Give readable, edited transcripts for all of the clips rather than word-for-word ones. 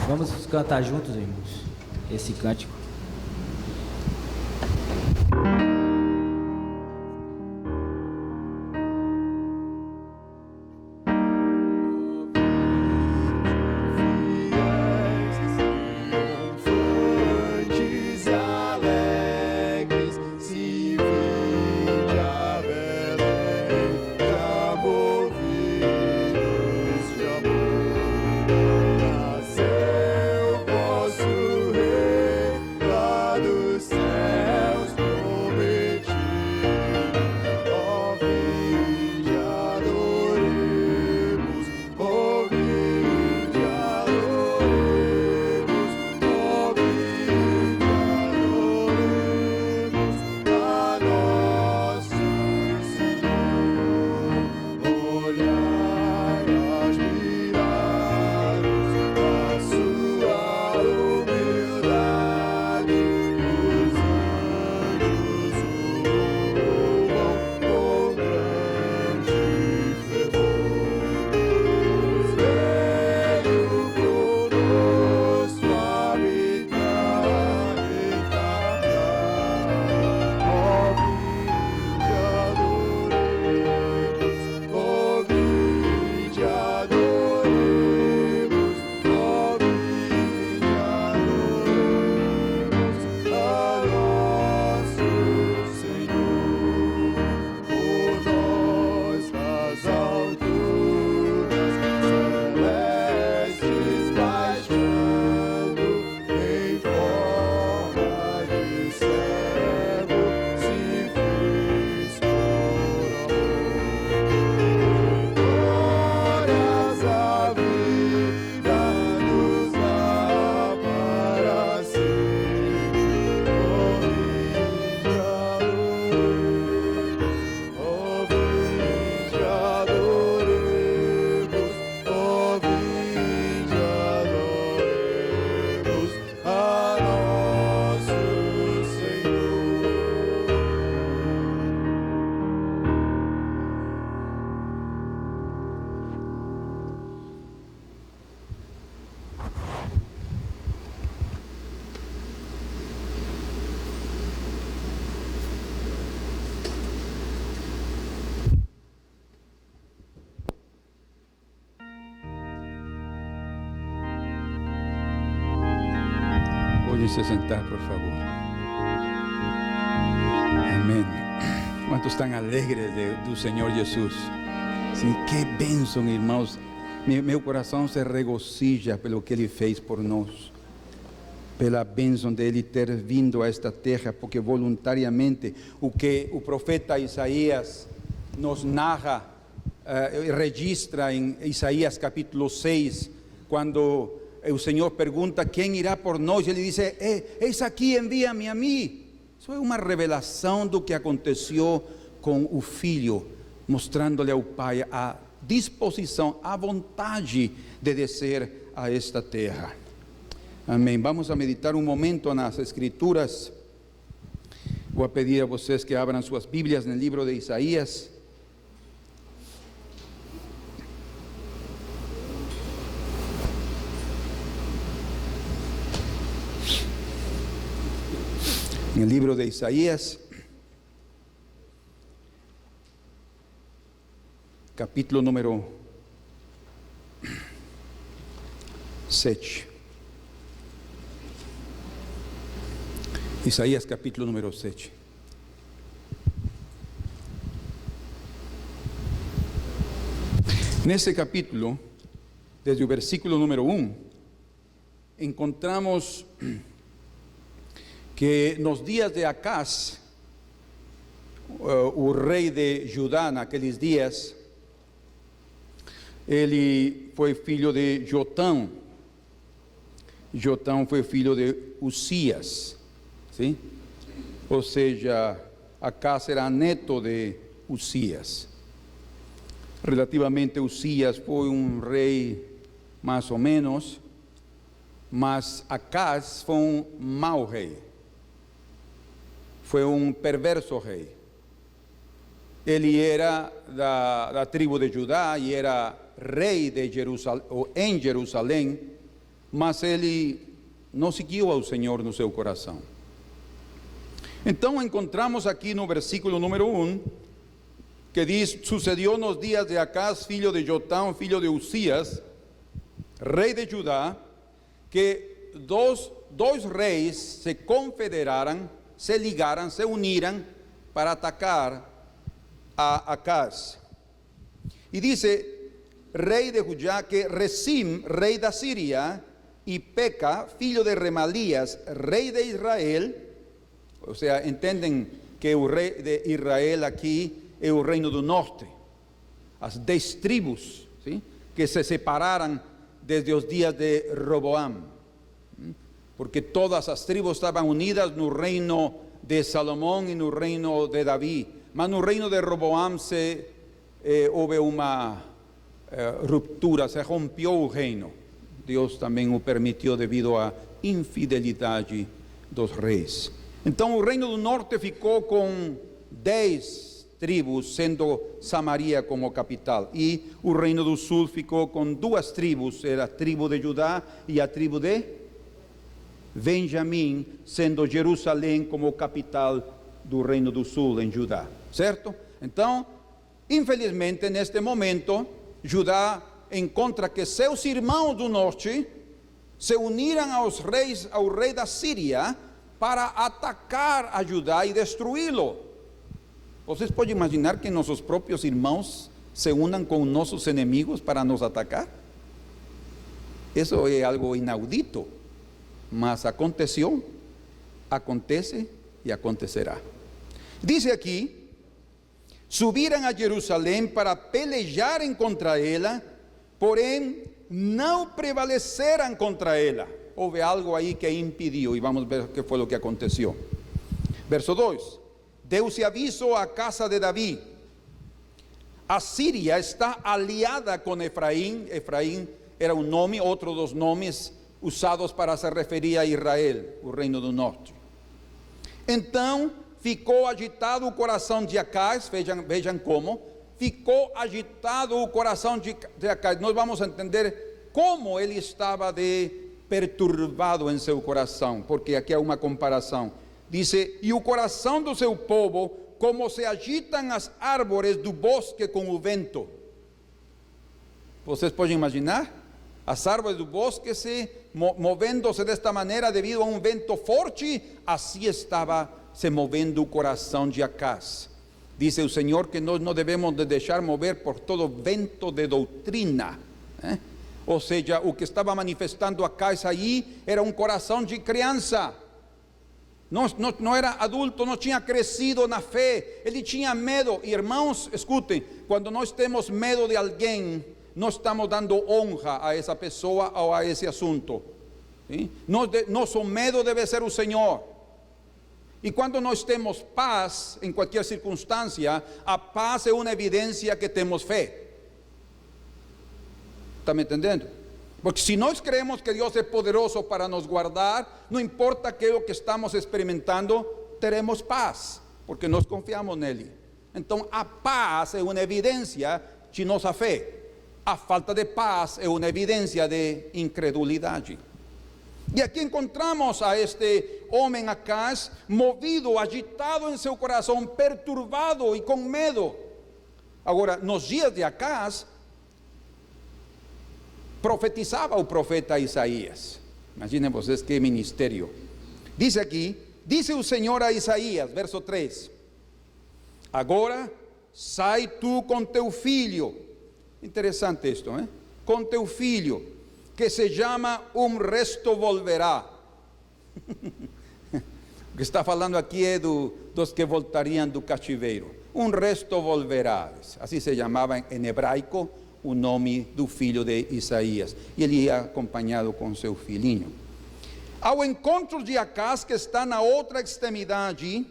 Vamos cantar juntos, irmãos, esse cântico. Se sentar, por favor. Amén. ¿Cuántos están alegres do Senhor Jesus? Sim, que bênção, irmãos. Meu coração se regozija pelo que Ele fez por nós, pela bênção dele ter vindo a esta terra, porque voluntariamente o que o profeta Isaías nos narra, registra em Isaías capítulo 6, quando o Senhor pergunta quem irá por nós, ele diz: eis aqui, envia-me a mim. Isso é uma revelação do que aconteceu com o Filho, mostrando-lhe ao Pai a disposição, a vontade de descer a esta terra. Amém. Vamos a meditar um momento nas Escrituras. Vou pedir a vocês que abram suas Bíblias no livro de Isaías. En el libro de Isaías, capítulo número 7. Isaías capítulo número 7. Nesse capítulo, desde o versículo número 1, encontramos que nos dias de Acaz, o rei de Judá naqueles dias, ele foi filho de Jotão. Jotão foi filho de Uzias, sim? Ou seja, Acaz era neto de Uzias. Relativamente, Uzias foi um rei mais ou menos, mas Acaz foi um mau rei. Foi um perverso rei. Ele era da tribo de Judá e era rei de Jerusalém, em Jerusalém, mas ele não seguiu ao Senhor no seu coração. Então encontramos aqui no versículo número 1, que diz: sucedió nos días de Acaz, filho de Jotão, filho de Uzías, rei de Judá, que dos reis se confederaran, se ligaran, se uniran para atacar a Acaz. Y dice, rey de Judá, que Rezim, rey de Asiria, y Peca, filho de Remalías, rey de Israel. O sea, entenden que el rey de Israel aquí es el reino del norte. Las 10 tribus, ¿sí?, que se separaran desde los días de Roboam. Porque todas las tribus estaban unidas en el reino de Salomón y en el reino de David. Mas en el reino de Roboam hubo una ruptura, se rompió el reino. Deus também o permitiu devido à infidelidade dos reis. Então o reino do norte ficou com 10 tribos, sendo Samaria como capital. E o reino do sul ficou com 2 tribos, era a tribo de Judá e a tribo de Benjamim, sendo Jerusalém como capital do reino do sul em Judá. Certo? Então, infelizmente, neste momento, Judá encontra que seus irmãos do norte se uniram ao rei da Síria para atacar a Judá e destruí-lo. Vocês podem imaginar que nossos próprios irmãos se unam com nossos inimigos para nos atacar? Isso é algo inaudito, mas aconteceu, acontece e acontecerá. Diz aqui: subiram a Jerusalém para pelejarem contra ela, porém não prevaleceram contra ela. Houve algo aí que impediu, e vamos ver o que foi o que aconteceu. Verso 2: Deus se avisou à casa de Davi. A Síria está aliada com Efraim. Efraim era um nome, outro dos nomes usados para se referir a Israel, o reino do norte. Então ficou agitado o coração de Acaz. Vejam como ficou agitado o coração de Acaz. Nós vamos entender como ele estava perturbado em seu coração, porque aqui há uma comparação. Diz: e o coração do seu povo, como se agitam as árvores do bosque com o vento. Vocês podem imaginar? As árvores do bosque se movendo-se desta maneira devido a um vento forte. Assim estava se movendo o coração de Acaz. Diz o Senhor que nós não devemos de deixar mover por todo vento de doutrina, Ou seja, o que estava manifestando Acaz aí era um coração de criança. Não era adulto, não tinha crescido na fé, ele tinha medo. Irmãos, escutem, quando nós temos medo de alguém, nós estamos dando honra a essa pessoa ou a esse assunto. ¿Sí? Nosso medo deve ser o Senhor. E quando nós temos paz em qualquer circunstância, a paz é uma evidência que temos fé. Está me entendendo? Porque se nós creemos que Deus é poderoso para nos guardar, não importa aquilo que estamos experimentando, teremos paz, porque nós confiamos nele. Então a paz é uma evidência de nossa fé. A falta de paz é uma evidência de incredulidade. E aqui encontramos a este homem Acaz, movido, agitado em seu coração, perturbado e com medo. Agora, nos dias de Acaz, profetizava o profeta Isaías. Imaginem vocês que ministério. Diz aqui: disse o Senhor a Isaías, verso 3: agora sai tu com teu filho. Interessante isto, com teu filho, que se chama resto volverá. O que está falando aqui é dos que voltariam do cativeiro. Resto volverá, assim se chamava em hebraico o nome do filho de Isaías. E ele ia acompanhado com seu filhinho. Ao encontro de Acaz, que está na outra extremidade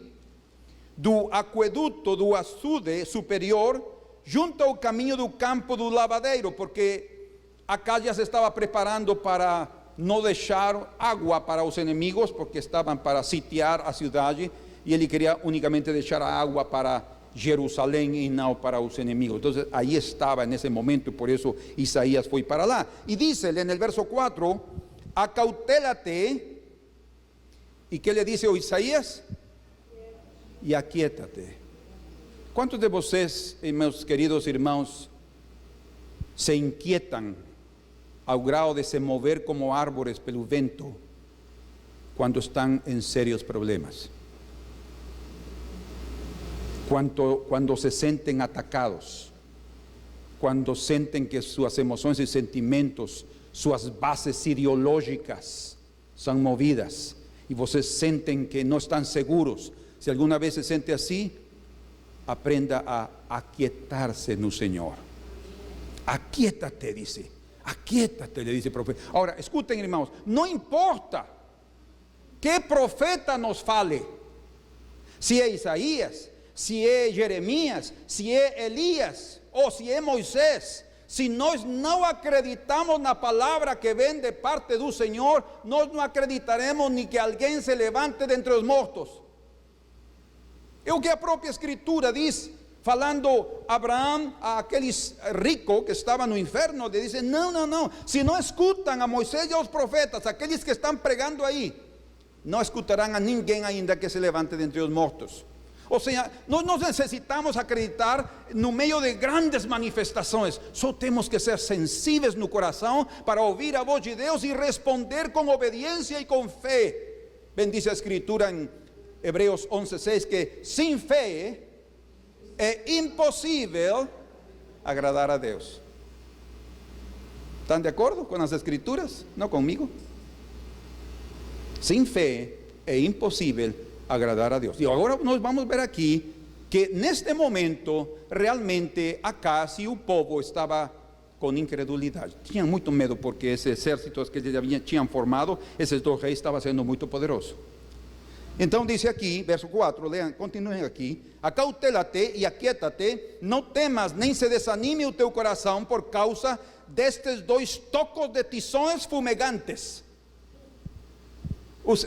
do aqueduto do açude superior, junto ao caminho do campo do lavadeiro, porque Acaz já se estava preparando para não deixar água para os inimigos, porque estavam para sitiar a cidade, e ele queria unicamente deixar a água para Jerusalém e não para os inimigos. Então aí estava nesse momento, por isso Isaías foi para lá. E diz-lhe no verso 4: acautélate. ¿Y qué le dice Isaías? Y aquíétate. ¿Cuántos de vocês, meus queridos irmãos, se inquietan ao grado de se mover como árvores pelo vento cuando están en serios problemas? Cuando se sienten atacados, cuando sienten que sus emociones y sentimientos, sus bases ideológicas son movidas y vocês sienten que no están seguros. Si alguna vez se siente así, aprenda a aquietarse en el Señor. Aquíétate, dice. Aquíétate, le dice el profeta. Ahora, escuchen, hermanos, no importa que profeta nos fale, si es Isaías, si es Jeremías, si es Elías ou se é Moisés, se nós não acreditamos na palavra que vem de parte do Senhor, nós não acreditaremos nem que alguém se levante dentre os mortos. É o que a própria Escritura diz, falando Abraão a aqueles ricos que estavam no inferno, ele diz: não, se não escutam a Moisés e aos profetas, aqueles que estão pregando aí, não escutarão a ninguém ainda que se levante dentre os mortos. Ou seja, nós necessitamos acreditar no meio de grandes manifestações. Só temos que ser sensíveis no coração para ouvir a voz de Deus e responder com obediência e com fé. Bem, diz a Escritura em Hebreus 11:6 que sem fé é impossível agradar a Deus. ¿Estão de acordo com as Escrituras? Não comigo? Sem fé é impossível agradar a Deus. E agora nós vamos ver aqui que neste momento realmente Acaz e o povo estava com incredulidade. Tinham muito medo porque esse exército que eles tinham formado, esses dois reis, estava sendo muito poderoso. Então diz aqui, verso 4, leam, continuem aqui: acautela-te e aquietate, não temas nem se desanime o teu coração por causa destes dois tocos de tições fumegantes.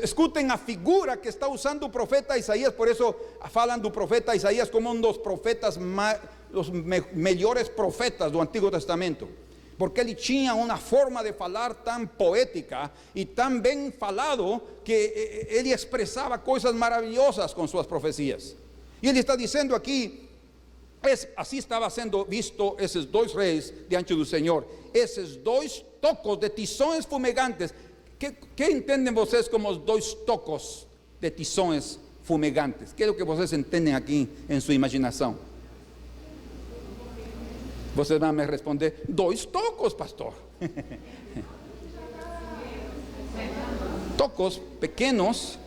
Escutem a figura que está usando o profeta Isaías. Por isso falam do profeta Isaías como um dos profetas, os melhores profetas do Antigo Testamento, porque ele tinha uma forma de falar tão poética e tão bem falado, que ele expressava coisas maravilhosas com suas profecias. E ele está dizendo aqui, assim estava sendo visto esses dois reis diante do Senhor, esses dois tocos de tições fumegantes. Que entendem vocês como os dois tocos de tições fumegantes? Que é o que vocês entendem aqui em sua imaginação? Vocês vão me responder: dois tocos, pastor. Tocos pequenos,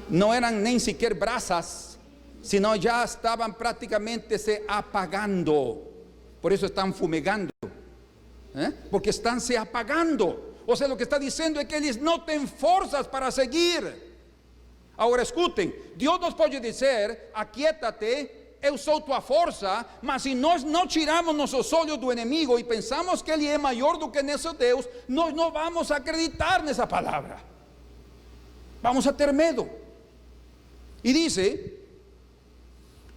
não eram nem sequer brasas, senão já estavam praticamente se apagando. Por isso estão fumegando, porque estão se apagando. O sea, lo que está diciendo es que ellos no tienen fuerzas para seguir. Ahora escuchen, Dios nos pode dizer: aquietate, eu sou tua força. Mas se nós não tiramos nossos olhos do inimigo e pensamos que ele é maior do que nosso Deus, nós não vamos acreditar nessa palavra. Vamos a ter medo. E diz: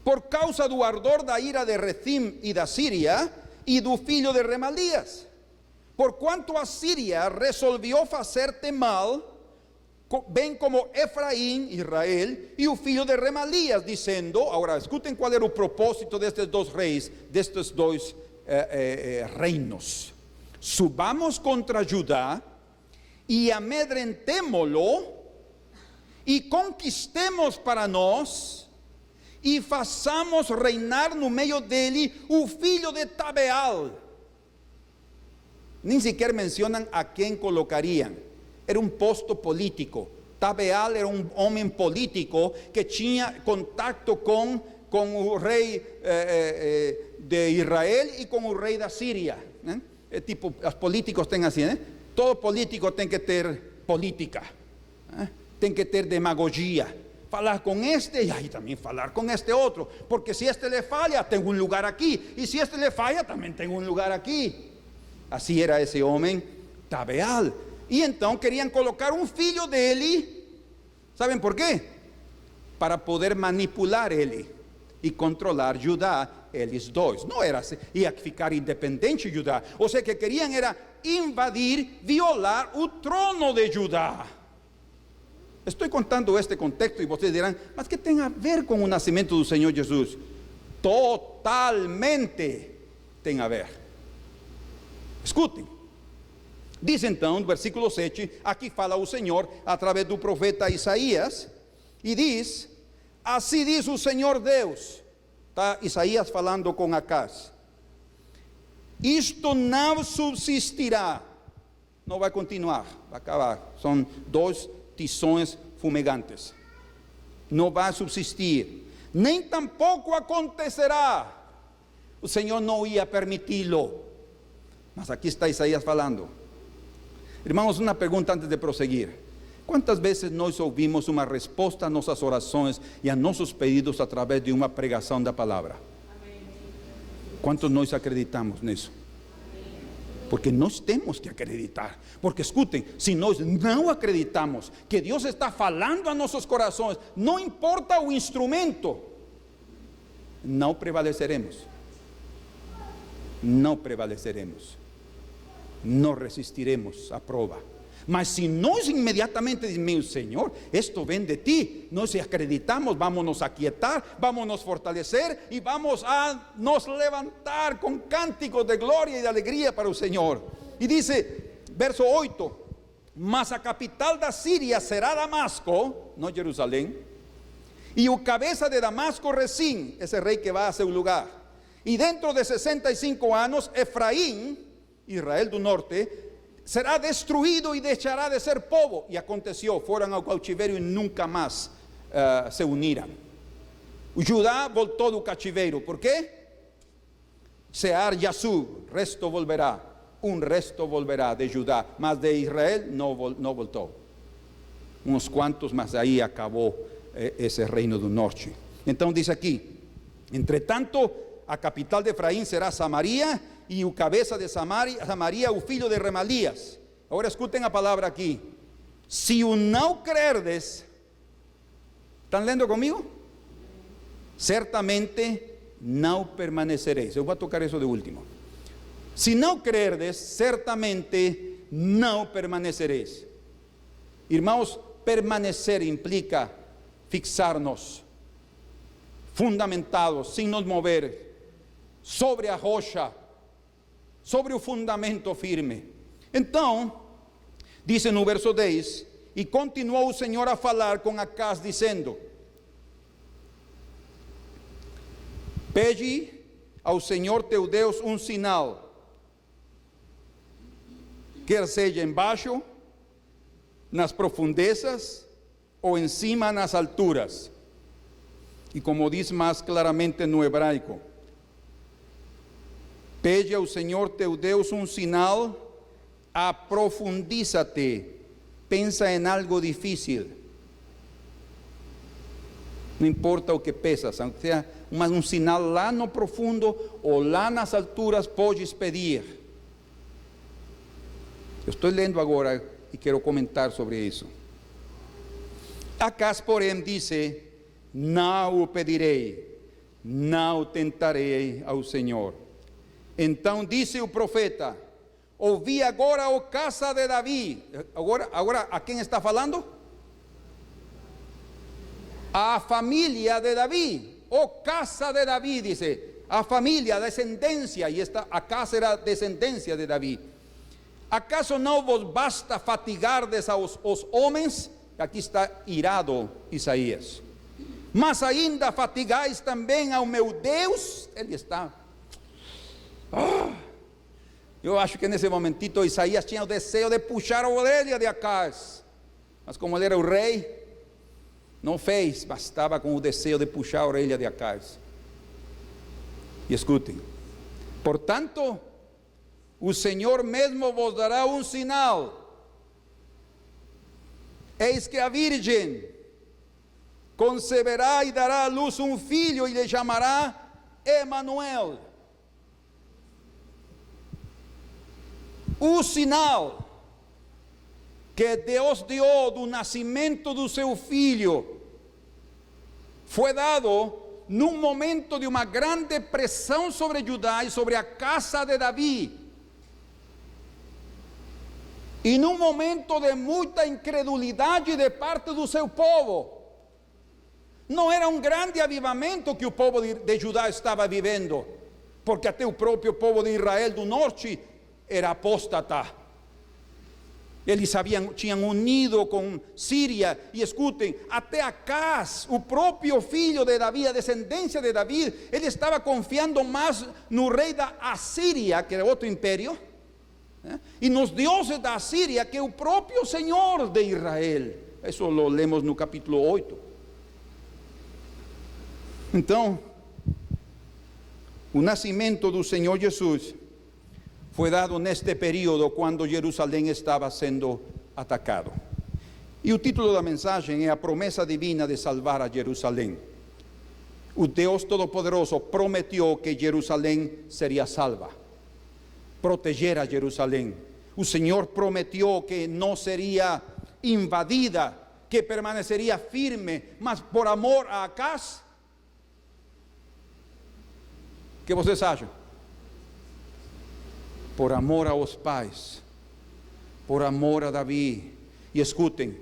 por causa do ardor da ira de Rezim e da Síria e do filho de Remalias. Por quanto a Síria resolveu fazer-te mal, bem como Efraim, Israel, e o filho de Remalias, dizendo. Agora, escutem qual era o propósito destes dois reis, destes dois reinos: subamos contra Judá e amedrentémo-lo e conquistemos para nós e façamos reinar no meio dele o filho de Tabeal. Nem sequer mencionam a quem colocariam. Era um posto político. Tabeal era um homem político que tinha contato com o rei de Israel e com o rei da Síria. É tipo, os políticos têm assim, todo político tem que ter política, tem que ter demagogia. Falar com este e aí também falar com este outro, porque se este lhe falha, tem um lugar aqui, e se este lhe falha, também tem um lugar aqui. Assim era esse homem, Tabeal. E então queriam colocar um filho dele. Sabem por quê? Para poder manipular ele e controlar Judá eles dois. Não era assim, ia ficar independente Judá. O sea, que queriam era invadir, violar o trono de Judá. Estou contando este contexto e vocês dirão, mas que tem a ver com o nascimento do Senhor Jesus? Totalmente tem a ver. Escutem. Diz então, no versículo 7, aqui fala o Senhor através do profeta Isaías, e diz: assim diz o Senhor Deus. Está Isaías falando com Acaz: isto não subsistirá. Não vai continuar, vai acabar. São dois tições fumegantes. Não vai subsistir, nem tampouco acontecerá. O Senhor não ia permiti-lo. Mas aqui está Isaías falando. Irmãos, uma pergunta antes de prosseguir. Quantas vezes nós ouvimos uma resposta a nossas orações e a nossos pedidos através de uma pregação da palavra? Quantos nós acreditamos nisso? Porque nós temos que acreditar. Porque escutem, se nós não acreditamos que Deus está falando a nossos corações, não importa o instrumento, não prevaleceremos. Não prevaleceremos. Não resistiremos à prova. Mas se nós imediatamente dizemos: Senhor, isto vem de ti, nós acreditamos, vamos nos aquietar, vamos nos fortalecer e vamos a nos levantar com cânticos de glória e de alegria para o Senhor. E diz, verso 8: mas a capital da Síria será Damasco, não Jerusalém, e o cabeça de Damasco Rezim, esse rei que vai a seu lugar. E dentro de 65 anos, Efraim, Israel do norte, será destruído e deixará de ser povo. E aconteceu, foram ao cativeiro e nunca mais se uniram. O Judá voltou do cativeiro. Por quê? Sear Yasub, resto volverá. Um resto volverá de Judá, mas de Israel não voltou. Uns quantos, mas aí acabou esse reino do norte. Então diz aqui: entretanto, a capital de Efraim será Samaria, e o cabeça de Samaria, o filho de Remalias. Agora escutem a palavra aqui: se o não crerdes, ¿estão lendo comigo? Certamente não permanecereis. Eu vou tocar isso de último. Se não crerdes, certamente não permanecereis. Irmãos, permanecer implica fixar-nos, fundamentados, sem nos mover, sobre a rocha, sobre o fundamento firme. Então, diz no verso 10: e continuou o Senhor a falar com Acaz, dizendo: pede ao Senhor teu Deus um sinal, quer seja embaixo, nas profundezas, ou em cima, nas alturas. E como diz mais claramente no hebraico: pede ao Senhor teu Deus um sinal, aprofundíza-te, pensa em algo difícil. Não importa o que pensas, mas um sinal lá no profundo ou lá nas alturas podes pedir. Eu estou lendo agora e quero comentar sobre isso. Acaz, porém, disse: não o pedirei, não tentarei ao Senhor. Então disse o profeta: ouvi agora, ó casa de Davi. Agora a quem está falando? A família de Davi, ó casa de Davi, dice, a família, a descendência, e a casa era a descendência de Davi. ¿Acaso não vos basta fatigardes os homens? Aqui está irado Isaías. Mas ainda fatigais também ao meu Deus. Ele está... eu acho que nesse momentito Isaías tinha o desejo de puxar a orelha de Acaz, mas como ele era o rei, não fez, mas estava com o desejo de puxar a orelha de Acaz. E escutem: portanto, o Senhor mesmo vos dará um sinal. Eis que a virgem conceberá e dará à luz um filho, e lhe chamará Emanuel. O sinal que Deus deu do nascimento do seu filho foi dado num momento de uma grande pressão sobre Judá e sobre a casa de Davi, e num momento de muita incredulidade de parte do seu povo. Não era um grande avivamento que o povo de Judá estava vivendo, porque até o próprio povo de Israel do norte era apóstata. Eles tinham unido com Síria, e escutem, até Acaz, o próprio filho de Davi, a descendência de Davi, ele estava confiando mais no rei da Assíria, que era outro império, e nos deuses da Assíria, que o próprio Senhor de Israel. Isso lo lemos no capítulo 8. Então, o nascimento do Senhor Jesus foi dado neste período, quando Jerusalém estava sendo atacado. E o título da mensagem é a promessa divina de salvar a Jerusalém. O Deus Todo-Poderoso prometeu que Jerusalém seria salva, proteger a Jerusalém. O Senhor prometeu que não seria invadida, que permaneceria firme, mas por amor a Acaz. O que vocês acham? Por amor aos pais, por amor a Davi. E escutem,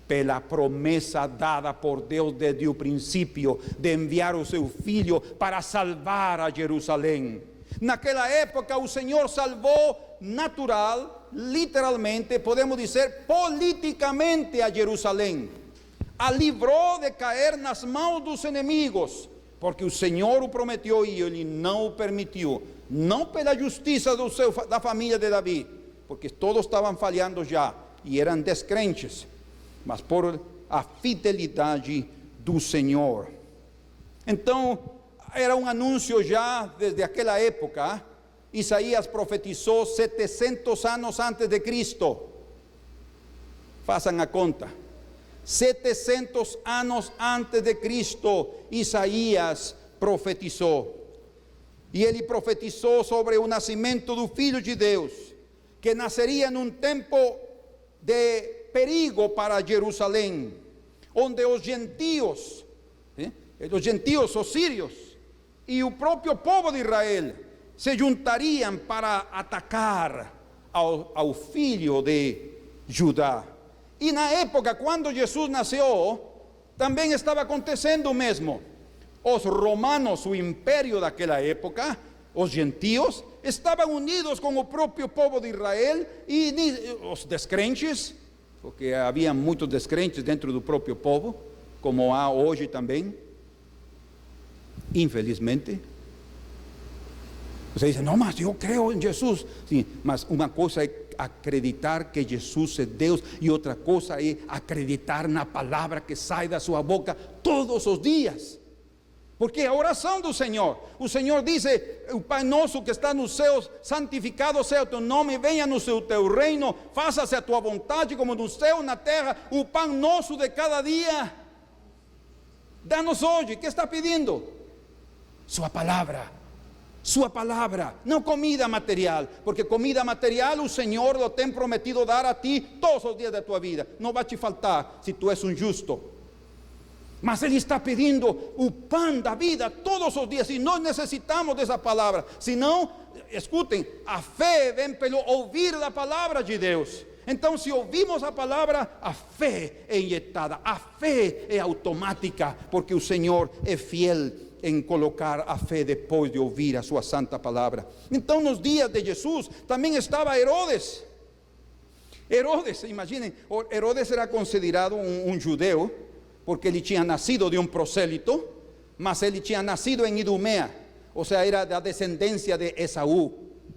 pela promessa dada por Deus desde o princípio, de enviar o seu filho para salvar a Jerusalém. Naquela época o Senhor salvou natural, literalmente, podemos dizer politicamente, a Jerusalém. A livrou de cair nas mãos dos inimigos, porque o Senhor o prometeu e Ele não o permitiu. Não pela justiça da família de Davi, porque todos estavam falhando já e eram descrentes, mas por a fidelidade do Senhor. Então, era um anúncio já desde aquela época. Isaías profetizou 700 anos antes de Cristo. Façam a conta. 700 anos antes de Cristo, Isaías profetizou. E ele profetizou sobre o nascimento do Filho de Deus, que nasceria num tempo de perigo para Jerusalém, onde os gentios, os sírios e o próprio povo de Israel se juntariam para atacar ao filho de Judá. E na época, quando Jesus nasceu, também estava acontecendo o mesmo. Os romanos, o império daquela época, os gentios, estavam unidos com o próprio povo de Israel, e os descrentes, porque havia muitos descrentes dentro do próprio povo, como há hoje também, infelizmente. Você diz, não, mas eu creio em Jesus. Sim, mas uma coisa é acreditar que Jesus é Deus, e outra coisa é acreditar na palavra que sai da sua boca todos os dias. Porque é a oração do Senhor. O Senhor diz: o Pai nosso que está nos céus, santificado seja o teu nome, venha no teu reino, faça-se a tua vontade, como no céu, na terra. O pão nosso de cada dia dá-nos hoje. O que está pedindo? Sua palavra. Sua palavra, não comida material, porque comida material o Senhor lo tem prometido dar a ti todos os dias da tua vida. Não vai te faltar se tu és um justo. Mas Ele está pedindo o pão da vida todos os dias, e nós necessitamos dessa palavra. Senão, escutem, a fé vem pelo ouvir da palavra de Deus. Então, se ouvimos a palavra, a fé é injetada, a fé é automática, porque o Senhor é fiel em colocar a fé depois de ouvir a sua santa palavra. Então, nos dias de Jesus, também estava Herodes. Herodes, imaginem, Herodes era considerado um judeu, porque ele tinha nascido de um prosélito, mas ele tinha nascido em Idumea, ou seja, era da descendência de Esaú,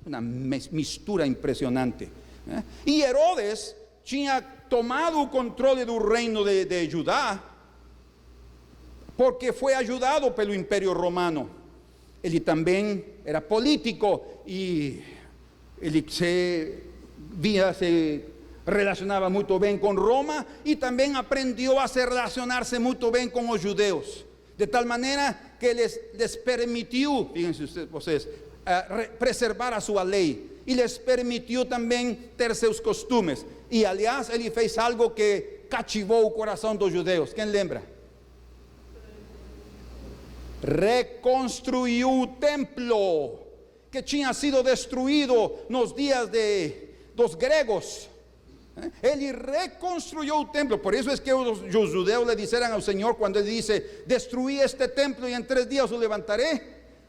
uma mistura impressionante, né? E Herodes tinha tomado o controle do reino de Judá, porque foi ajudado pelo Império Romano. Ele também era político, e ele se relacionava muito bem com Roma, e também aprendeu a se relacionar-se muito bem com os judeus, de tal maneira que lhes permitiu, fíjense vocês, preservar a sua lei, e lhes permitiu também ter seus costumes. E aliás, ele fez algo que cativou o coração dos judeus. Quem lembra? reconstruiu o templo que tinha sido destruído nos dias dos gregos. Ele reconstruiu o templo. Por isso é que os judeus le disseram ao Senhor, quando ele disse: destruí este templo e em 3 dias o levantarei.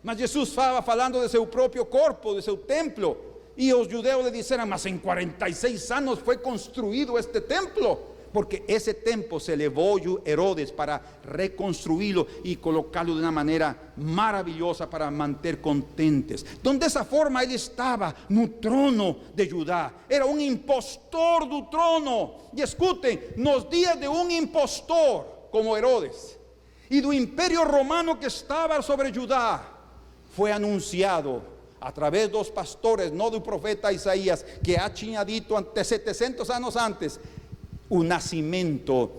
Mas Jesus estava falando de seu próprio corpo, de seu templo. E os judeus le disseram: mas em 46 anos foi construído este templo. Porque ese templo se levou Herodes para reconstruí-lo e colocá-lo de uma maneira maravilhosa para manter contentes. Então, dessa forma, ele estava no trono de Judá. Era um impostor do trono. E escutem, nos dias de um impostor como Herodes e do império romano que estava sobre Judá, foi anunciado a través dos pastores, não do profeta Isaías, que já tinha dito 700 anos antes, o nascimento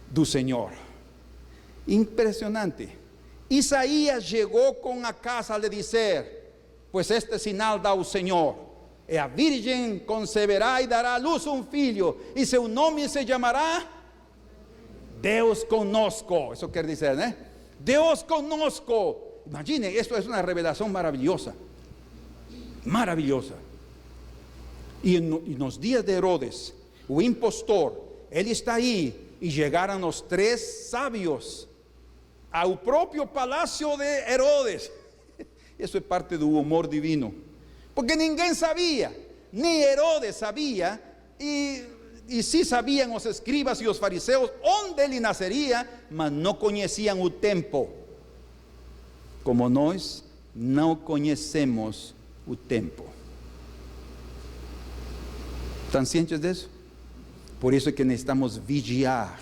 do Senhor. Impressionante. Isaías chegou com a casa a lhe dizer: pois este sinal dá o Senhor, e a virgem conceberá e dará à luz um filho, e seu nome se chamará Deus conosco. Isso quer dizer, né? Deus conosco. Imaginen, esto es una revelación maravillosa. Maravillosa. Y en los días de Herodes, o impostor, ele está aí, e chegaram os 3 sábios ao próprio palácio de Herodes. Isso é parte do humor divino, porque ninguém sabia, nem Herodes sabia, e sim sabiam os escribas e os fariseus onde ele nasceria, mas não conheciam o tempo, como nós não conhecemos o tempo. ¿Estão cientes disso? Por isso é que necessitamos vigiar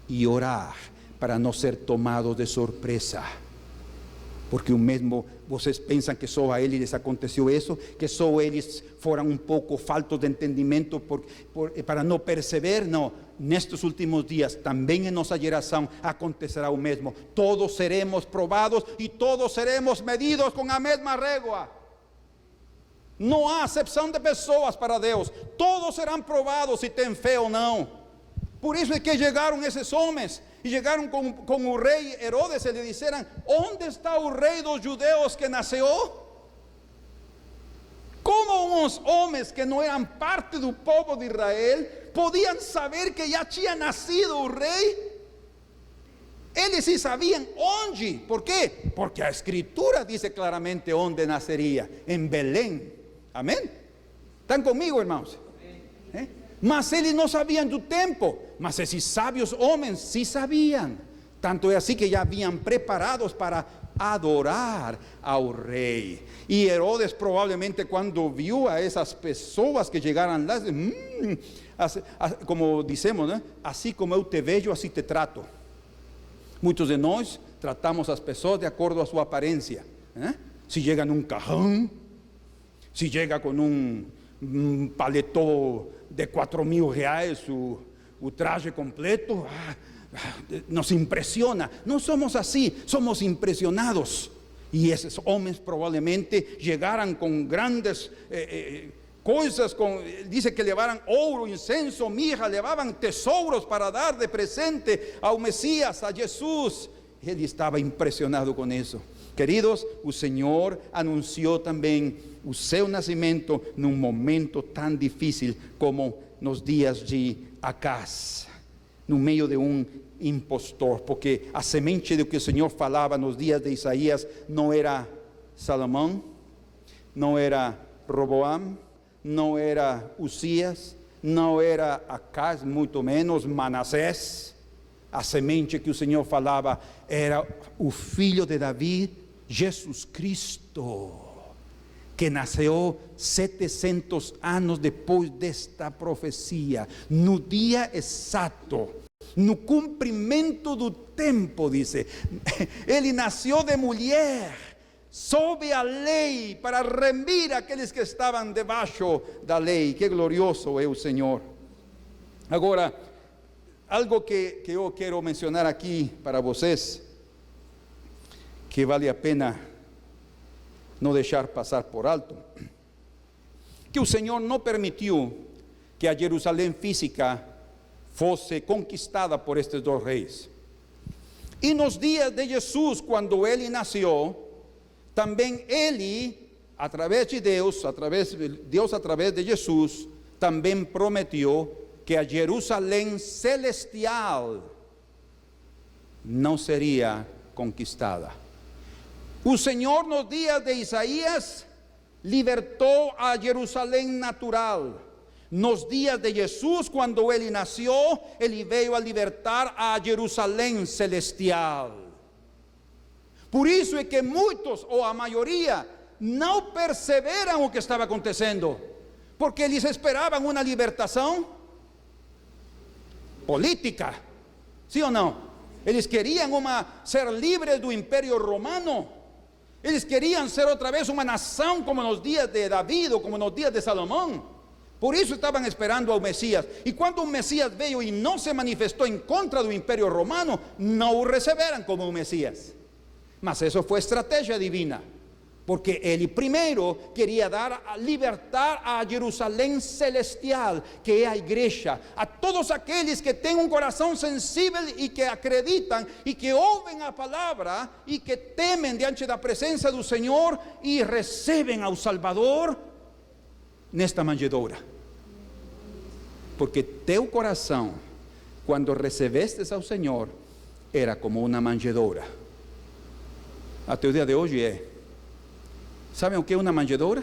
e orar para não ser tomados de surpresa. Porque o mesmo, vocês pensam que só a eles aconteceu isso, que só eles foram um pouco faltos de entendimento para não perceber? Não, nestes últimos dias, também em nossa geração acontecerá o mesmo. Todos seremos provados e todos seremos medidos com a mesma régua. Não há acepção de pessoas para Deus. Todos serão provados se têm fé ou não. Por isso é que chegaram esses homens e chegaram com o rei Herodes e lhe disseram: onde está o rei dos judeus que nasceu? Como uns homens que não eram parte do povo de Israel podiam saber que já tinha nascido o rei? Eles sim sabiam onde. ¿Por quê? Porque a escritura diz claramente onde nasceria: em Belém. Amém? ¿Estão comigo, irmãos? Mas eles não sabiam do tempo. Mas esses sábios homens sim sabiam. Tanto é assim que já haviam preparados para adorar ao rei. E Herodes provavelmente, quando viu a essas pessoas que chegaram lá, como dizemos, né? Assim como eu te vejo, assim te trato. Muitos de nós tratamos as pessoas de acordo à sua aparência. Se chega num carrão, se chega com um paletó de 4.000 reais, o traje completo, nos impressiona. Não somos assim, somos impressionados. E esses homens provavelmente chegaram com grandes coisas, diz que levaram ouro, incenso, mirra, levavam tesouros para dar de presente ao Messias, a Jesus. Ele estava impressionado com isso. Queridos, o Senhor anunciou também o seu nascimento num momento tão difícil como nos dias de Acaz, no meio de um impostor, porque a semente do que o Senhor falava nos dias de Isaías não era Salomão, não era Roboam, não era Uzias, não era Acaz, muito menos Manassés. A semente que o Senhor falava era o filho de Davi, Jesus Cristo, que nasceu 700 anos depois desta profecia, no dia exato, no cumprimento do tempo, dice. Ele nasceu de mulher, sob a lei, para remir aqueles que estavam debaixo da lei. Que glorioso é o Senhor. Agora, algo que eu quero mencionar aqui para vocês, que vale a pena não deixar passar por alto, que o Senhor não permitiu que a Jerusalém física fosse conquistada por estes 2 reis. E nos dias de Jesus, quando ele nasceu, também ele, através de Deus, através de Jesus, também prometeu que a Jerusalém celestial não seria conquistada. O Senhor, nos dias de Isaías, libertou a Jerusalém natural. Nos dias de Jesus, quando ele nasceu, ele veio a libertar a Jerusalém celestial. Por isso é que muitos, ou a maioria, não perceberam o que estava acontecendo, porque eles esperavam uma libertação política, sim ou não? Eles queriam ser livres do Império Romano. Eles queriam ser outra vez uma nação como nos dias de Davi, ou como nos dias de Salomão. Por isso estavam esperando ao Messias. E quando o Messias veio e não se manifestou em contra do Império Romano, não o receberam como o Messias. Mas isso foi estratégia divina, porque ele primeiro queria libertar a Jerusalém celestial, que é a igreja, a todos aqueles que têm um coração sensível e que acreditam e que ouvem a palavra e que temem diante da presença do Senhor e recebem ao Salvador nesta manjedoura. Porque teu coração, quando recebestes ao Senhor, era como uma manjedoura. Até o dia de hoje é. Sabem o que é uma manjedoura?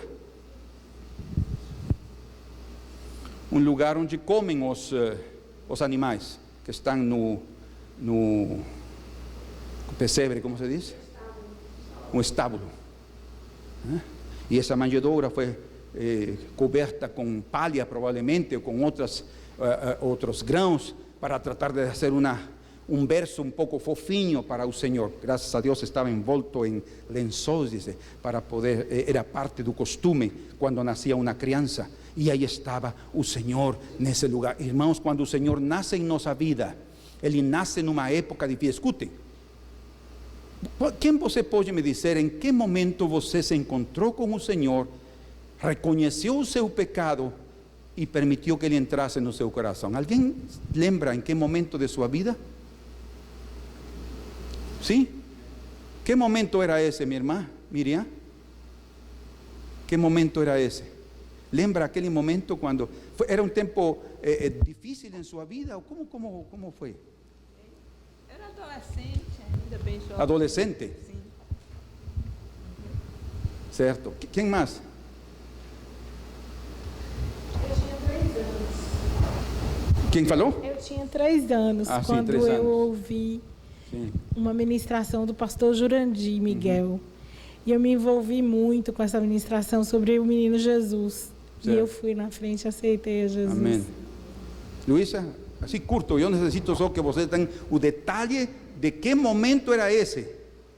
Um lugar onde comem os animais que estão no pesebre, como se diz? Um estábulo. E essa manjedoura foi coberta com palha, provavelmente, ou com outros grãos, para tratar de fazer um berço um pouco fofinho para o Senhor. Graças a Deus estava envolto em lençóis, para poder, era parte do costume quando nascia uma criança, e aí estava o Senhor nesse lugar. Irmãos, quando o Senhor nasce em nossa vida, Ele nasce numa época difícil. Escutem, quem você pode me dizer em que momento você se encontrou com o Senhor, reconheceu o seu pecado e permitiu que Ele entrasse no seu coração? Alguém lembra em que momento de sua vida? Sim? Que momento era esse, minha irmã Miriam? Que momento era esse? Lembra aquele momento quando era um tempo difícil em sua vida? Ou como foi? Era adolescente, ainda bem jovem. Adolescente? Sim. Certo. Quem mais? Eu tinha 3 anos. Quem falou? Eu tinha 3 anos quando 3 anos. eu ouvi uma ministração do pastor Jurandir Miguel. E eu me envolvi muito com essa ministração sobre o menino Jesus. Certo. E eu fui na frente e aceitei a Jesus. Amém. Luísa, assim curto, eu necessito só que você tenha o detalhe de que momento era esse.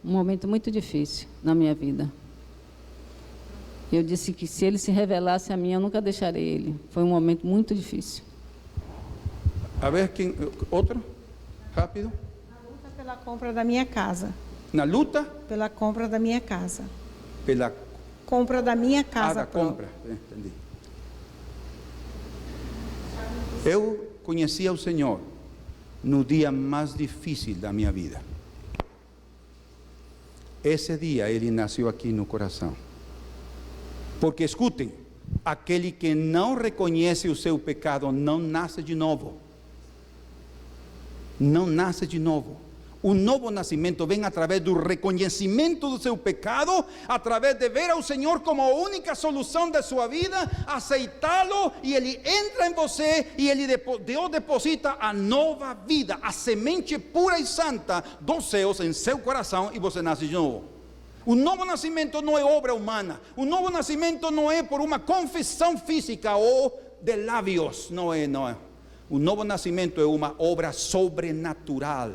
Um momento muito difícil na minha vida. Eu disse que se ele se revelasse a mim, eu nunca deixarei ele. Foi um momento muito difícil. A ver, quem, outro? Rápido. Na luta pela compra da minha casa. Na luta Pela compra da minha casa. pela Compra da minha casa. da compra. Entendi. Eu conhecia o Senhor no dia mais difícil da minha vida. Esse dia Ele nasceu aqui no coração. Porque escutem, aquele que não reconhece o seu pecado não nasce de novo. Não nasce de novo. O novo nascimento vem através do reconhecimento do seu pecado, através de ver ao Senhor como a única solução da sua vida, aceitá-lo, e Ele entra em você e Ele deposita a nova vida, a semente pura e santa dos céus em seu coração, e você nasce de novo. O novo nascimento não é obra humana. O novo nascimento não é por uma confissão física ou de lábios. Não é. O novo nascimento é uma obra sobrenatural.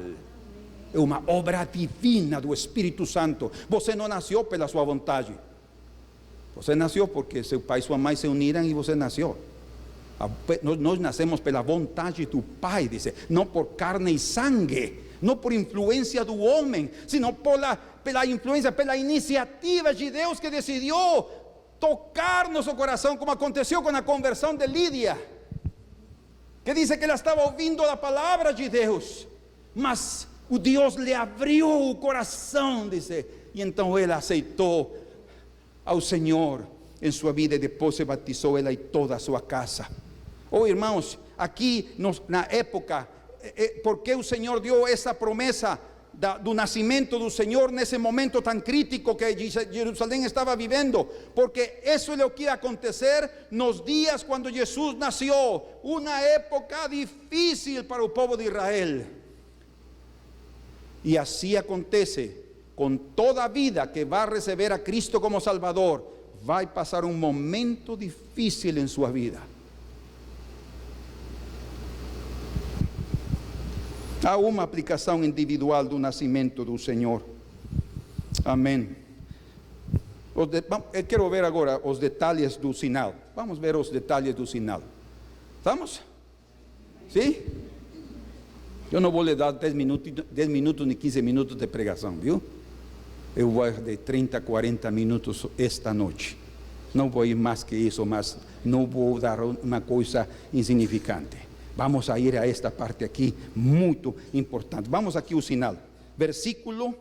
É uma obra divina do Espírito Santo. Você não nasceu pela sua vontade. Você nasceu porque seu pai e sua mãe se uniram e você nasceu. Nós nascemos pela vontade do Pai, dice, não por carne e sangue, não por influência do homem, sino pela influência, pela iniciativa de Deus, que decidiu tocar nosso coração, como aconteceu com a conversão de Lídia, que diz que ela estava ouvindo a palavra de Deus, mas Dios le abriu o coração, dice, e então ele aceitou ao Senhor em sua vida, e depois se batizou ele e toda a sua casa. Oh, irmãos, aqui na época, porque o Senhor deu essa promessa do nascimento do Senhor nesse momento tão crítico que Jerusalém estava vivendo, porque isso é o que ia acontecer nos dias quando Jesus nasceu, uma época difícil para o povo de Israel. E assim acontece com toda a vida que vai receber a Cristo como Salvador, vai passar um momento difícil em sua vida. Há uma aplicação individual do nascimento do Senhor. Amém. Eu quero ver agora os detalhes do sinal. Vamos ver os detalhes do sinal. ¿Estamos? Sim? Eu não vou lhe dar 10 minutos nem 15 minutos de pregação, viu? Eu vou de 30, 40 minutos esta noite. Não vou ir mais que isso, mas não vou dar uma coisa insignificante. Vamos a ir a esta parte aqui, muito importante. Vamos aqui o sinal. Versículo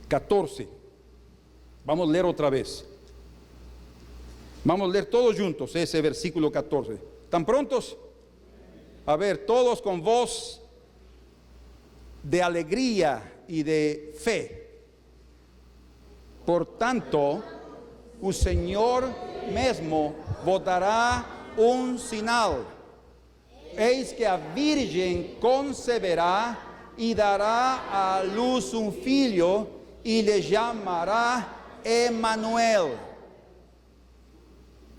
14. Vamos ler outra vez. Vamos ler todos juntos esse versículo 14. ¿Están prontos? A ver, todos con voz de alegría y de fe. Por tanto, o Senhor mesmo vos dará um sinal. Eis que a virgem conceberá e dará à luz um filho e lhe chamará Emanuel.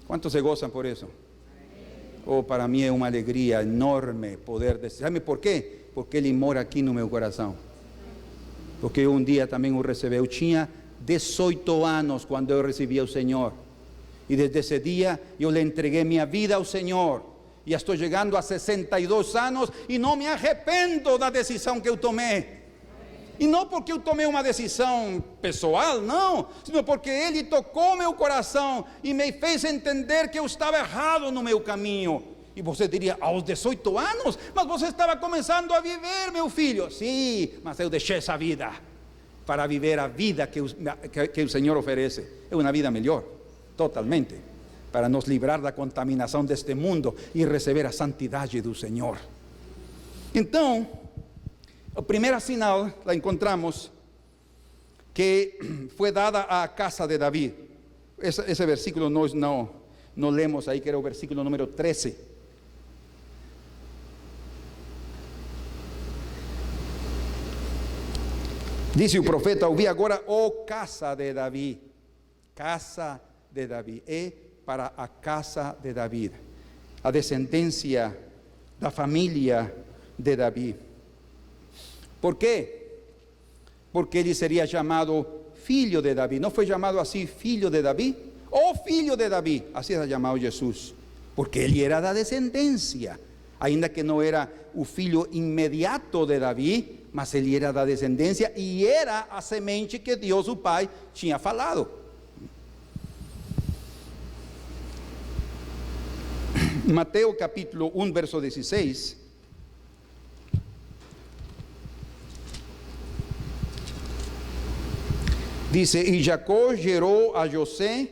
¿Cuántos se gozan por eso? Oh, para mim é uma alegria enorme poder dizer. Sabe por quê? Porque Ele mora aqui no meu coração. Porque um dia também o recebi. Eu tinha 18 anos quando eu recebi o Senhor. E desde esse dia eu le entreguei minha vida ao Senhor. E estou chegando a 62 anos e não me arrependo da decisão que eu tomei. E não porque eu tomei uma decisão pessoal, não, sino porque Ele tocou meu coração e me fez entender que eu estava errado no meu caminho. E você diria, aos 18 anos? Mas você estava começando a viver, meu filho. Sim, mas eu deixei essa vida para viver a vida que o Senhor oferece. É uma vida melhor, totalmente, para nos livrar da contaminação deste mundo e receber a santidade do Senhor. Então, a primeira sinal la encontramos que foi dada à casa de Davi. Esse versículo nós não lemos aí, que era o versículo número 13. Disse o profeta: ouvi agora, ó casa de Davi. Casa de Davi. É para a casa de Davi, a descendência da família de Davi. ¿Por quê? Porque ele seria chamado filho de Davi. Não foi chamado assim, filho de Davi? O filho de Davi, assim era chamado Jesus. Porque ele era da descendência. Ainda que não era o filho imediato de Davi, mas ele era da descendência e era a semente que Deus, o Pai, tinha falado. Mateus capítulo 1, verso 16. Dice, y Jacob gerou a José,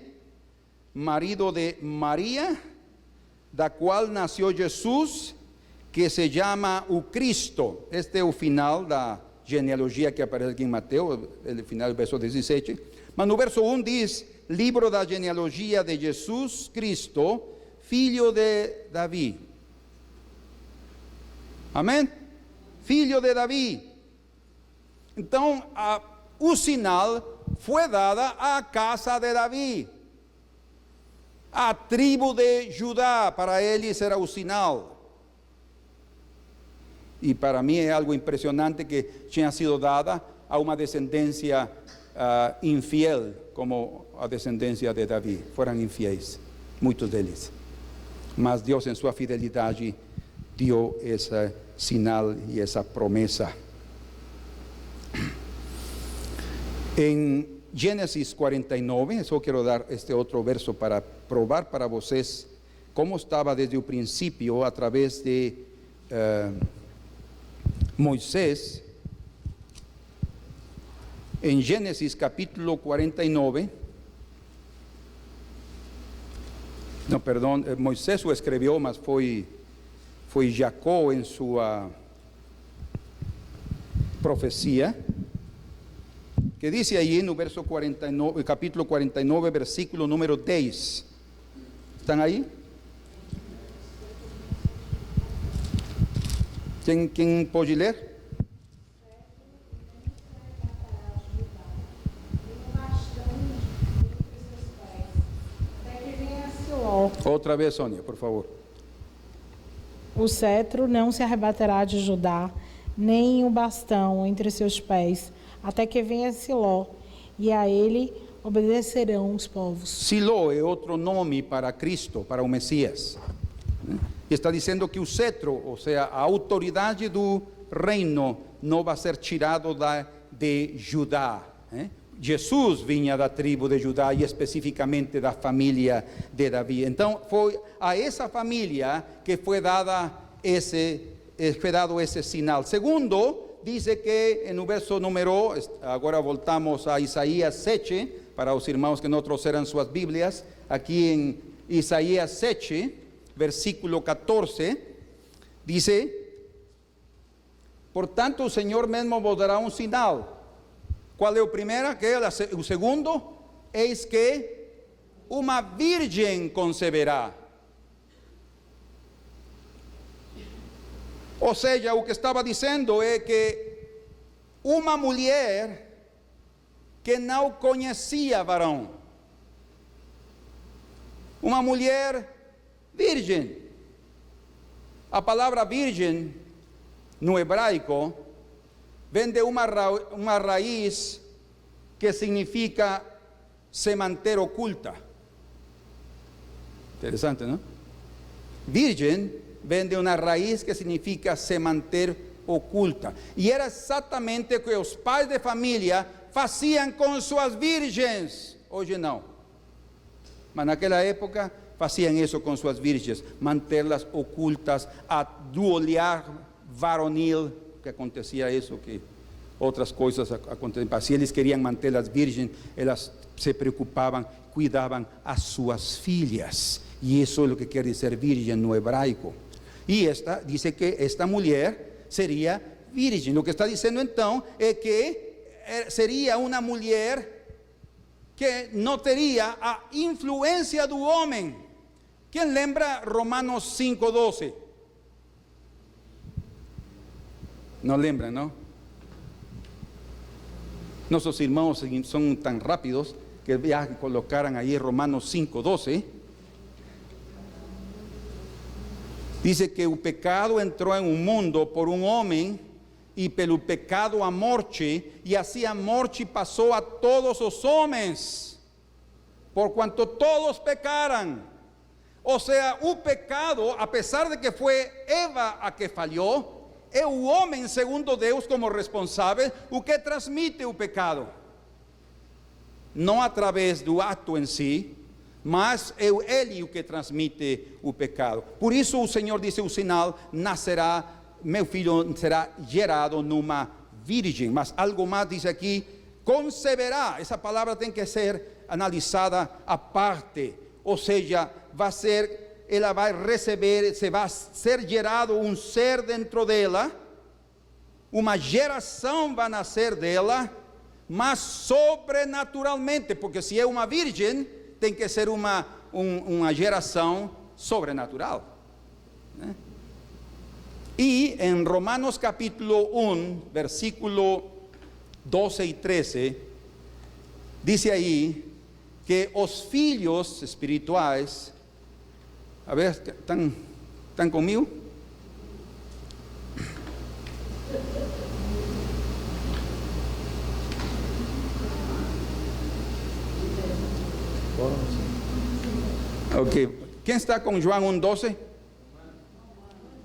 marido de María, da cual nació Jesús, que se llama o Cristo. Este é o final da genealogia que aparece aqui em Mateus, o final do verso 17. Mas no verso 1 diz, livro da genealogia de Jesus Cristo, filho de Davi. Amém? Filho de Davi. Então, o sinal foi dada à casa de Davi, a tribo de Judá. Para eles era o sinal. E para mim é algo impressionante que tinha sido dada a uma descendência infiel, como a descendência de Davi. Foram infiéis, muitos deles. Mas Deus, em sua fidelidade, deu esse sinal e essa promessa. Em Gênesis 49, só quero dar este outro verso para provar para vocês como estava desde o princípio, através de Moisés, en Génesis capítulo 49, no, perdón, Moisés lo escribió, mas fue Jacob en su profecía, que dice allí en el verso 49, capítulo 49, versículo número 10. ¿Están ahí? ¿Quién puede leer? Outra vez, Sônia, por favor. O cetro não se arrebatará de Judá, nem o bastão entre seus pés, até que venha Siló, e a ele obedecerão os povos. Siló é outro nome para Cristo, para o Messias. E está dizendo que o cetro, ou seja, a autoridade do reino, não vai ser tirado de Judá. Jesus vinha da tribo de Judá e especificamente da família de Davi. Então foi a essa família que foi dado esse sinal. Segundo, diz que no verso número, agora voltamos a Isaías 7, para os irmãos que não trouxeram suas Bíblias, aqui em Isaías 7, versículo 14, dice: portanto o Senhor mesmo vos dará um sinal. Qual é o primeiro? O segundo, eis que uma virgem conceberá. Ou seja, o que estava dizendo é que uma mulher que não conhecia varão, uma mulher virgem. A palavra virgem no hebraico vem de uma raiz que significa se manter oculta. Interessante, não? Virgem vem de uma raiz que significa se manter oculta. E era exatamente o que os pais de família faziam com suas virgens. Hoje não. Mas naquela época faziam isso com suas virgens, mantê-las ocultas do olhar varonil, que acontecia isso, que outras coisas aconteciam. Se eles queriam mantê-las virgens, elas se preocupavam, cuidavam as suas filhas. E isso é o que quer dizer virgem no hebraico. E diz que esta mulher seria virgem. O que está dizendo então é que seria uma mulher que não teria a influência do homem. Quem lembra Romanos 5:12? Não lembram, não? Nossos irmãos são tão rápidos que já colocaram aí Romanos 5:12. Diz que o pecado entrou em um mundo por um homem, e pelo pecado a morte, e assim a morte passou a todos os homens, por quanto todos pecaram. Ou seja, o pecado, apesar de que foi Eva a que falhou, é o homem, segundo Deus, como responsável, o que transmite o pecado. Não através do ato em si, mas é ele o que transmite o pecado. Por isso o Senhor disse: o sinal nascerá, meu filho será gerado numa virgem. Mas algo mais diz aqui: conceberá. Essa palavra tem que ser analisada à parte. Ou seja, ela vai receber, vai ser gerado um ser dentro dela, uma geração vai nascer dela, mas sobrenaturalmente, porque se é uma virgem, tem que ser uma geração sobrenatural, né? E em Romanos capítulo 1, versículo 12 e 13, diz aí que os filhos espirituais, a ver, ¿están comigo? Ok, quem está com João 1:12?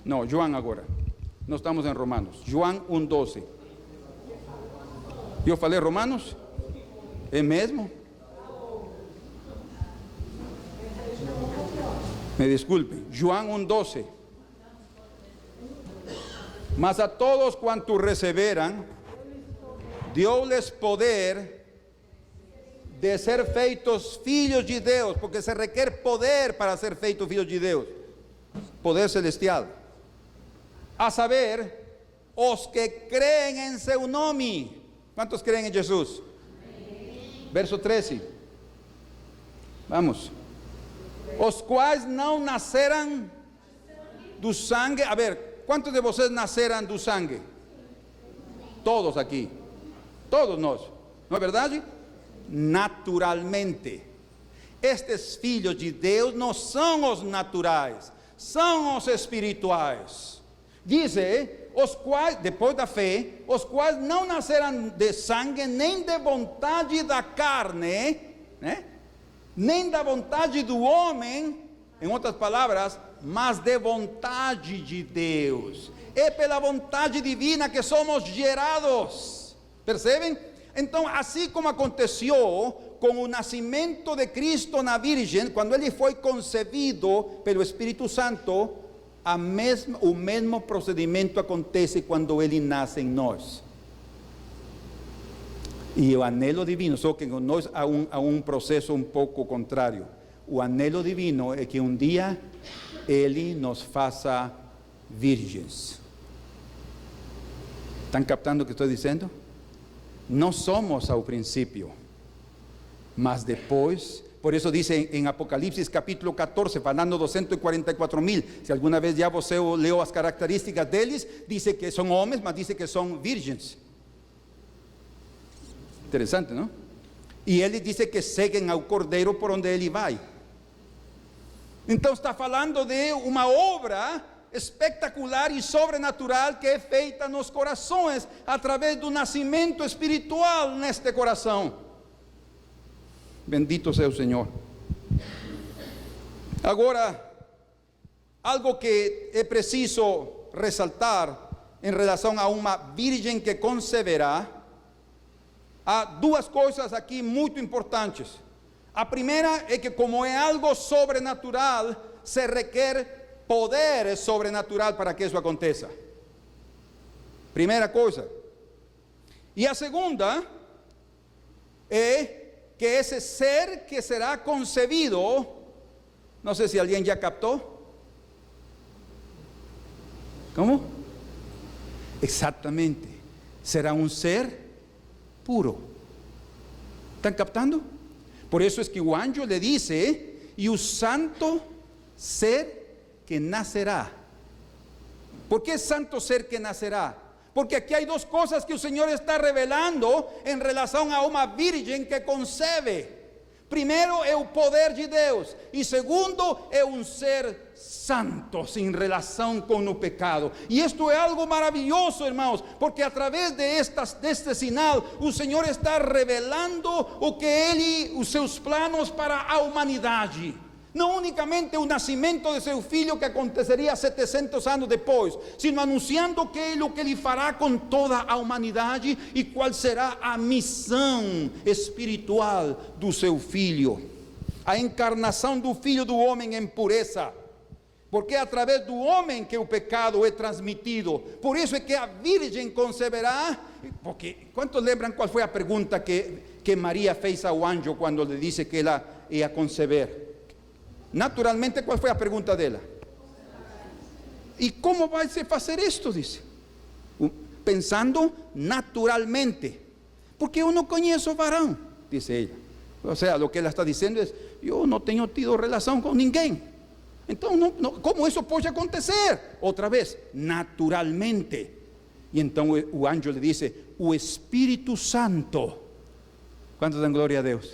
Não, João agora. Não estamos em Romanos. João 1:12. Eu falei Romanos? É mesmo? Me desculpe. João 1:12. Mas a todos cuantos receberam, deu-lhes poder de ser feitos filhos de Deus, porque se requer poder para ser feitos filhos de Deus, poder celestial. A saber, os que creem em seu nome. Quantos creem em Jesus? Amém. Verso 13. Vamos. Os quais não nasceram do sangue. A ver, quantos de vocês nasceram do sangue? Todos aqui. Todos nós. Não é verdade? Naturalmente. Estes filhos de Deus não são os naturais, são os espirituais. Diz, os quais, depois da fé, os quais não nasceram de sangue, nem de vontade da carne, né? Nem da vontade do homem, em outras palavras, mas de vontade de Deus. É pela vontade divina que somos gerados. Percebem? Então, assim como aconteceu com o nascimento de Cristo na Virgem, quando ele foi concebido pelo Espírito Santo, o mesmo procedimento acontece quando ele nasce em nós. E o anelo divino, só que nós há um processo um pouco contrário. O anelo divino é que um dia ele nos faça virgens. ¿Estão captando o que estou dizendo? Não somos ao princípio, mas depois. Por isso diz em Apocalipse capítulo 14, falando 244.000, se alguma vez já você leu as características deles, diz que são homens, mas diz que são virgens. Interessante, não? E ele diz que seguem ao Cordeiro por onde ele vai. Então está falando de uma obra espetacular e sobrenatural que é feita nos corações, através do nascimento espiritual neste coração. Bendito seja o Senhor. Agora, algo que é preciso ressaltar em relação a uma virgem que conceberá, há duas coisas aqui muito importantes. A primeira é que, como é algo sobrenatural, se requer poder sobrenatural para que isso aconteça. Primeira coisa. E a segunda é que esse ser que será concebido, não sei se alguém já captou. Como? Exatamente, será um ser puro. ¿Estão captando? Por isso é que o anjo le dice, e o santo ser que nacerá. ¿Por que santo ser que nacerá? Porque aqui há duas coisas que o Senhor está revelando em relação a uma virgem que concebe. Primeiro é o poder de Deus, e segundo é um ser santo, sem relação com o pecado. E isto é algo maravilhoso, irmãos, porque através deste sinal, o Senhor está revelando os seus planos para a humanidade. Não unicamente o nascimento de seu filho, que aconteceria 700 anos depois, sino anunciando o que ele fará com toda a humanidade e qual será a missão espiritual do seu filho. A encarnação do Filho do Homem em pureza, porque é através do homem que o pecado é transmitido. Por isso é que a Virgem conceberá. Porque, quantos lembram qual foi a pergunta que Maria fez ao anjo quando lhe disse que ela ia conceber? Naturalmente, qual foi a pergunta dela? E como vai se fazer isto? Disse. Pensando naturalmente. Porque eu não conheço varão, disse ela. Ou seja, o que ela está dizendo é: eu não tenho tido relação com ninguém. Então, como isso pode acontecer? Outra vez, naturalmente. E então o anjo lhe disse: o Espírito Santo. Quantos dão glória a Deus?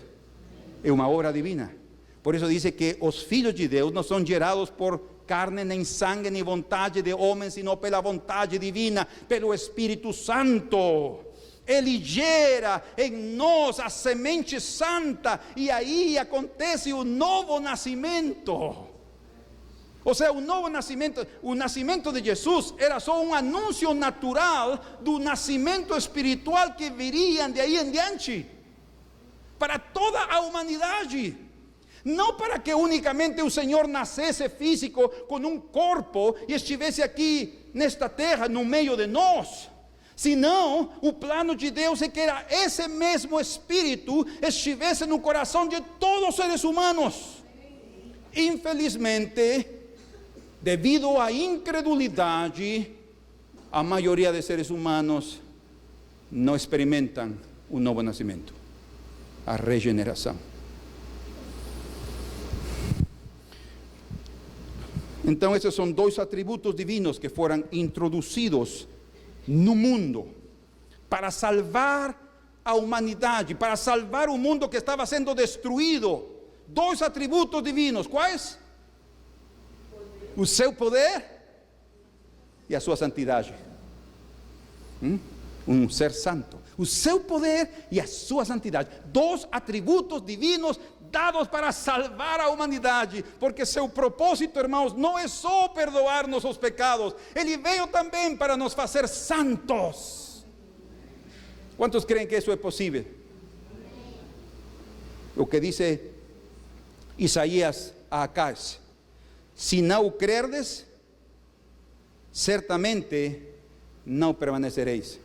É uma obra divina. Por isso diz que os filhos de Deus não são gerados por carne, nem sangue, nem vontade de homem, sino pela vontade divina, pelo Espírito Santo. Ele gera em nós a semente santa, e aí acontece o novo nascimento. Ou seja, o novo nascimento, o nascimento de Jesus era só um anúncio natural do nascimento espiritual que viria de aí em diante, para toda a humanidade. Não para que unicamente o Senhor nascesse físico com um corpo e estivesse aqui nesta terra, no meio de nós. Senão, o plano de Deus é que esse mesmo Espírito estivesse no coração de todos os seres humanos. Infelizmente, devido à incredulidade, a maioria de seres humanos não experimentam o novo nascimento, a regeneração. Então, esses são dois atributos divinos que foram introduzidos no mundo para salvar a humanidade, para salvar o mundo que estava sendo destruído. Dois atributos divinos, quais? O seu poder e a sua santidade. Um ser santo. O seu poder e a sua santidade. Dois atributos divinos dados para salvar a humanidade, porque seu propósito, irmãos, não é só perdoar nossos pecados, ele veio também para nos fazer santos. Quantos creem que isso é possível? O que diz Isaías a Acaz: se não o crerdes, certamente não permanecereis.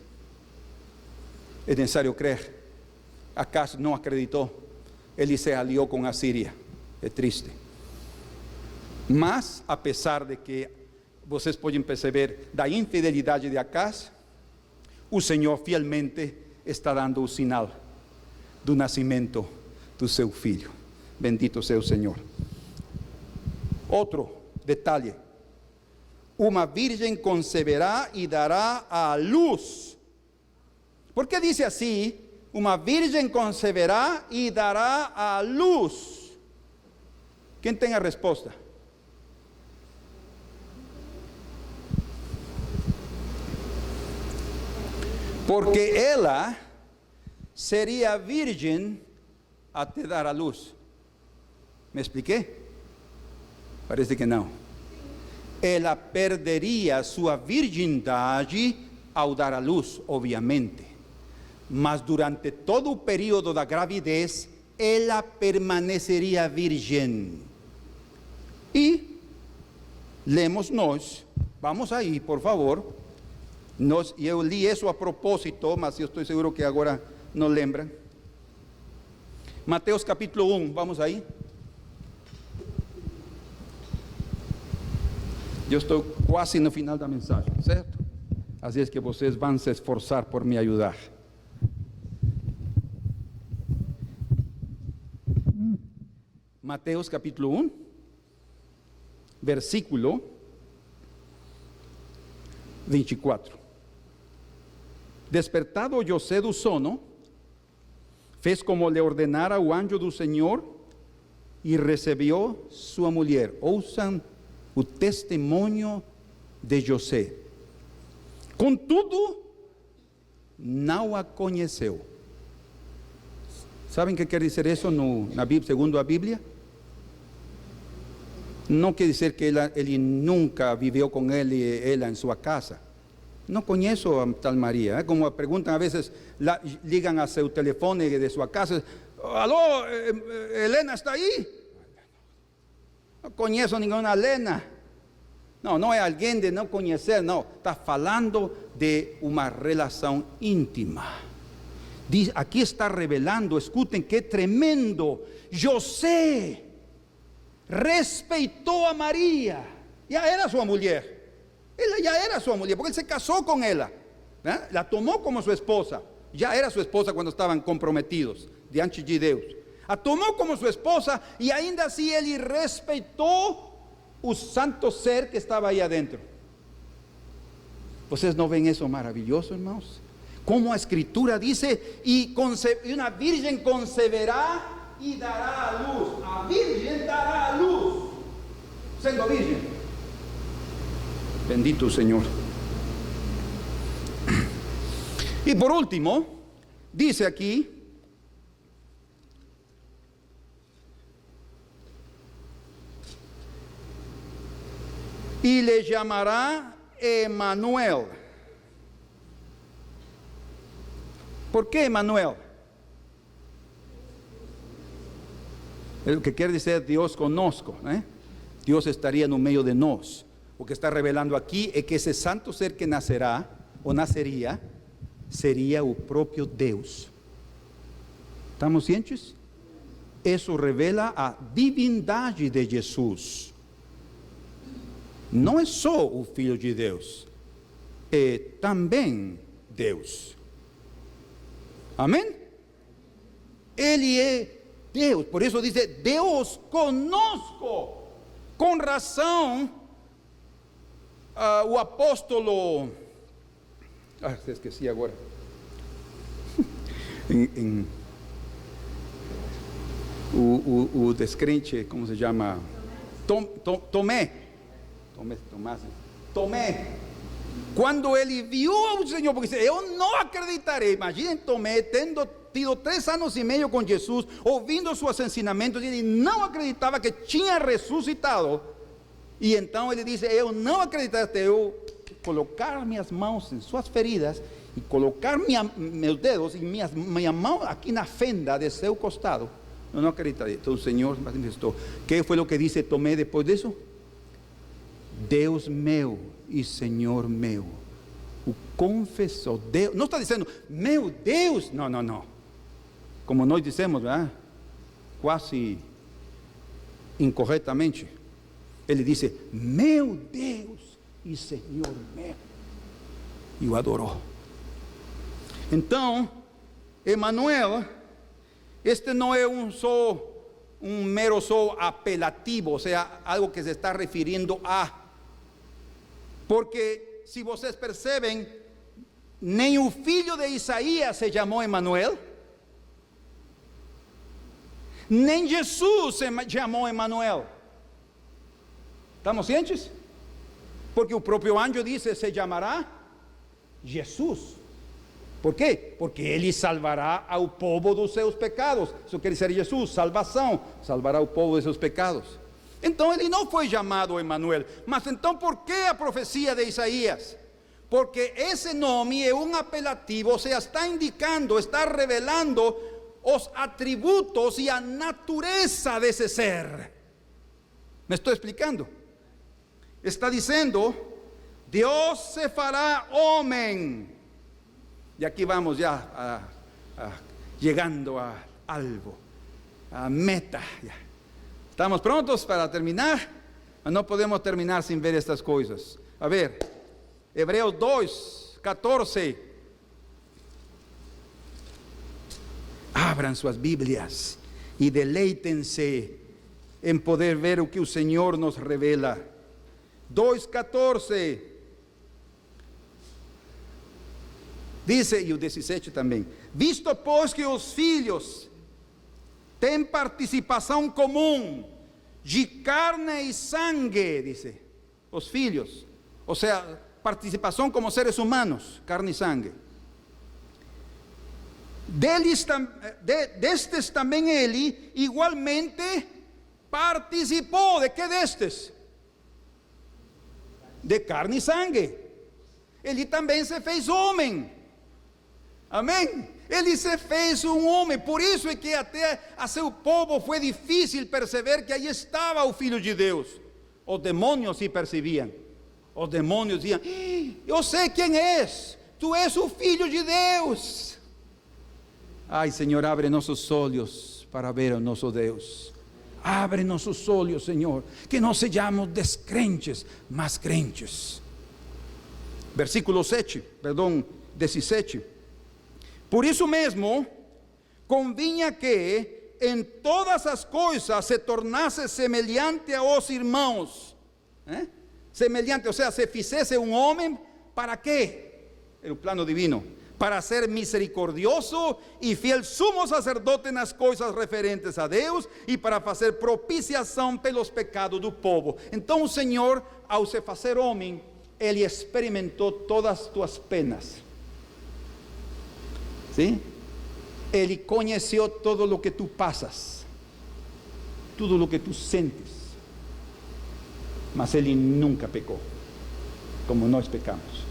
É necessário crer. Acaz não acreditou. Ele se aliou com a Síria. É triste. Mas, apesar de que vocês podem perceber da infidelidade de Acaz, o Senhor fielmente está dando o sinal do nascimento do seu filho. Bendito seja o Senhor. Outro detalhe: uma virgem conceberá e dará à luz. Por que diz assim? Uma virgem conceberá e dará à luz. Quem tem a resposta? Porque ela seria virgem até dar à luz. ¿Me expliquei? Parece que não. Ela perderia sua virgindade ao dar à luz, obviamente. Mas durante todo o período da gravidez, ela permaneceria virgem. E lemos nós, vamos aí, por favor. Eu li isso a propósito, mas eu estou seguro que agora não lembram. Mateus capítulo 1, vamos aí. Eu estou quase no final da mensagem, certo? Às vezes que vocês vão se esforçar por me ajudar. Mateus capítulo 1, versículo 24. Despertado José do sono, fez como lhe ordenara o anjo do Senhor e recebeu sua mulher. Ouçam o testemunho de José. Contudo, não a conheceu. Sabem o que quer dizer isso na Bíblia, segundo a Bíblia? Não quer dizer que ele nunca viveu com ela em sua casa. Não conheço a tal Maria. Como perguntam a vezes, ligam a seu telefone de sua casa: alô, Helena está aí? Não conheço nenhuma Helena. Não é alguém de não conhecer, não. Está falando de uma relação íntima. Aqui está revelando, escutem que tremendo. José respeitou a Maria, já era sua mulher, ela já era sua mulher, porque ele se casou com ela, né? La tomou como sua esposa, já era sua esposa quando estavam comprometidos diante de Deus, a tomou como sua esposa e ainda assim ele respeitou o santo ser que estava aí adentro. Vocês não veem isso maravilhoso, irmãos? Como a Escritura diz, e uma virgem conceberá e dará a luz. A virgem dará a luz, sendo virgem. Bendito o Senhor. E por último, diz aqui, e lhe chamará Emanuel. ¿Por qué Emanuel? lo que quiere decir Dios conosco, Dios estaría no meio de nós. O que está revelando aqui é que esse santo ser que nascerá, ou nasceria, seria o próprio Deus. Estamos cientes? Isso revela a divindade de Jesus. Não é só o Filho de Deus, é também Deus. Amém? Ele é Deus, por isso diz Deus conosco. Com razão, o apóstolo, esqueci agora, o descrente, como se chama? Tomé, quando ele viu o Senhor, porque disse, eu não acreditarei. Imaginem Tomé tendo tido 3 anos e meio com Jesus, ouvindo seus ensinamentos, e ele não acreditava que tinha ressuscitado. E então ele disse, eu não acredito até eu colocar minhas mãos em suas feridas e colocar meus dedos e minha mão aqui na fenda de seu costado. Eu não acreditaria. Então o Senhor manifestou. Que foi o que disse Tomé depois disso? Deus meu e Senhor meu. O confessou. Deus, não está dizendo, meu Deus. Não, não, não. Como nós dissemos, ¿verdad? Quase incorretamente. Ele disse, meu Deus e Senhor meu. E o adorou. Então, Emmanuel, este não é um mero apelativo, ou seja, algo que se está referindo a. Porque, se vocês percebem, nem o filho de Isaías se chamou Emmanuel, nem Jesus se chamou Emmanuel. ¿Estamos cientes? Porque o próprio anjo disse, se chamará Jesus. Por quê? Porque ele salvará ao povo dos seus pecados. Isso quer dizer Jesus, salvação. Salvará o povo dos seus pecados. Então ele não foi chamado Emmanuel. Mas então por que a profecia de Isaías? Porque esse nome é um apelativo, ou seja, está indicando, está revelando os atributos e a natureza desse ser. ¿Me estou explicando? Está dizendo, Deus se fará homem. E aqui vamos já chegando a algo, a meta. ¿Estamos prontos para terminar? Mas não podemos terminar sem ver estas coisas. A ver, Hebreus 2:14. Abram suas Bíblias e deleitem-se em poder ver o que o Senhor nos revela. 2:14. Dice, e o 17 também, visto pois que os filhos têm participação comum de carne e sangue, dice, os filhos, ou seja, participação como seres humanos, carne e sangue. Destes também ele igualmente participou. De que destes? De carne e sangue. Ele também se fez homem. Amém? Ele se fez um homem. Por isso é que até a seu povo foi difícil perceber que aí estava o Filho de Deus. Os demônios se percebiam. Os demônios diziam, eu sei quem és. Tu és o Filho de Deus. Ai, Senhor, abre nossos olhos para ver o nosso Deus. Abre nossos olhos, Senhor, que não sejamos descrentes, mas crentes. Versículo 17. Por isso mesmo, convinha que em todas as coisas se tornasse semelhante aos irmãos. Semelhante, ou seja, se fizesse um homem, para quê? Era o plano divino. Para ser misericordioso e fiel sumo sacerdote nas coisas referentes a Deus e para fazer propiciação pelos pecados do povo. Então o Senhor, ao se fazer homem, Ele experimentou todas as tuas penas. ¿Sí? Ele conheceu todo o que tu passas, tudo o que tu sentes, mas Ele nunca pecou, como nós pecamos.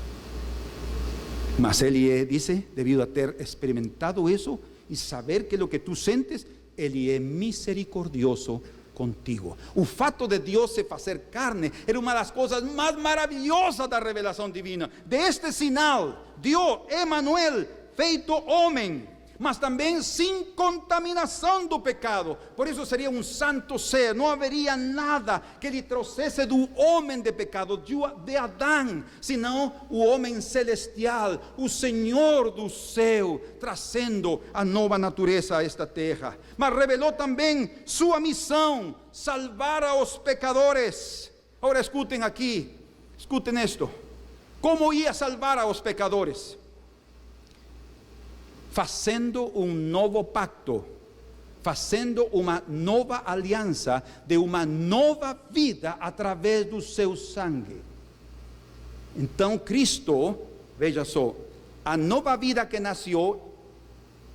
Mas Ele dice, debido a ter experimentado isso e saber que lo que tu sentes, Ele é misericordioso contigo. O fato de Deus se fazer carne era uma das coisas mais maravilhosas da revelação divina. De este sinal, Deus, Emmanuel, feito homem, mas também sem contaminação do pecado. Por isso seria um santo ser. Não haveria nada que lhe trouxesse do homem de pecado, de Adão, senão o homem celestial, o Senhor do céu, trazendo a nova natureza a esta terra. Mas revelou também sua missão, salvar a os pecadores. Agora escutem aqui, escutem esto. Como ia salvar a os pecadores? Fazendo um novo pacto, fazendo uma nova aliança, de uma nova vida através do seu sangue. Então Cristo, veja só, a nova vida que nasceu,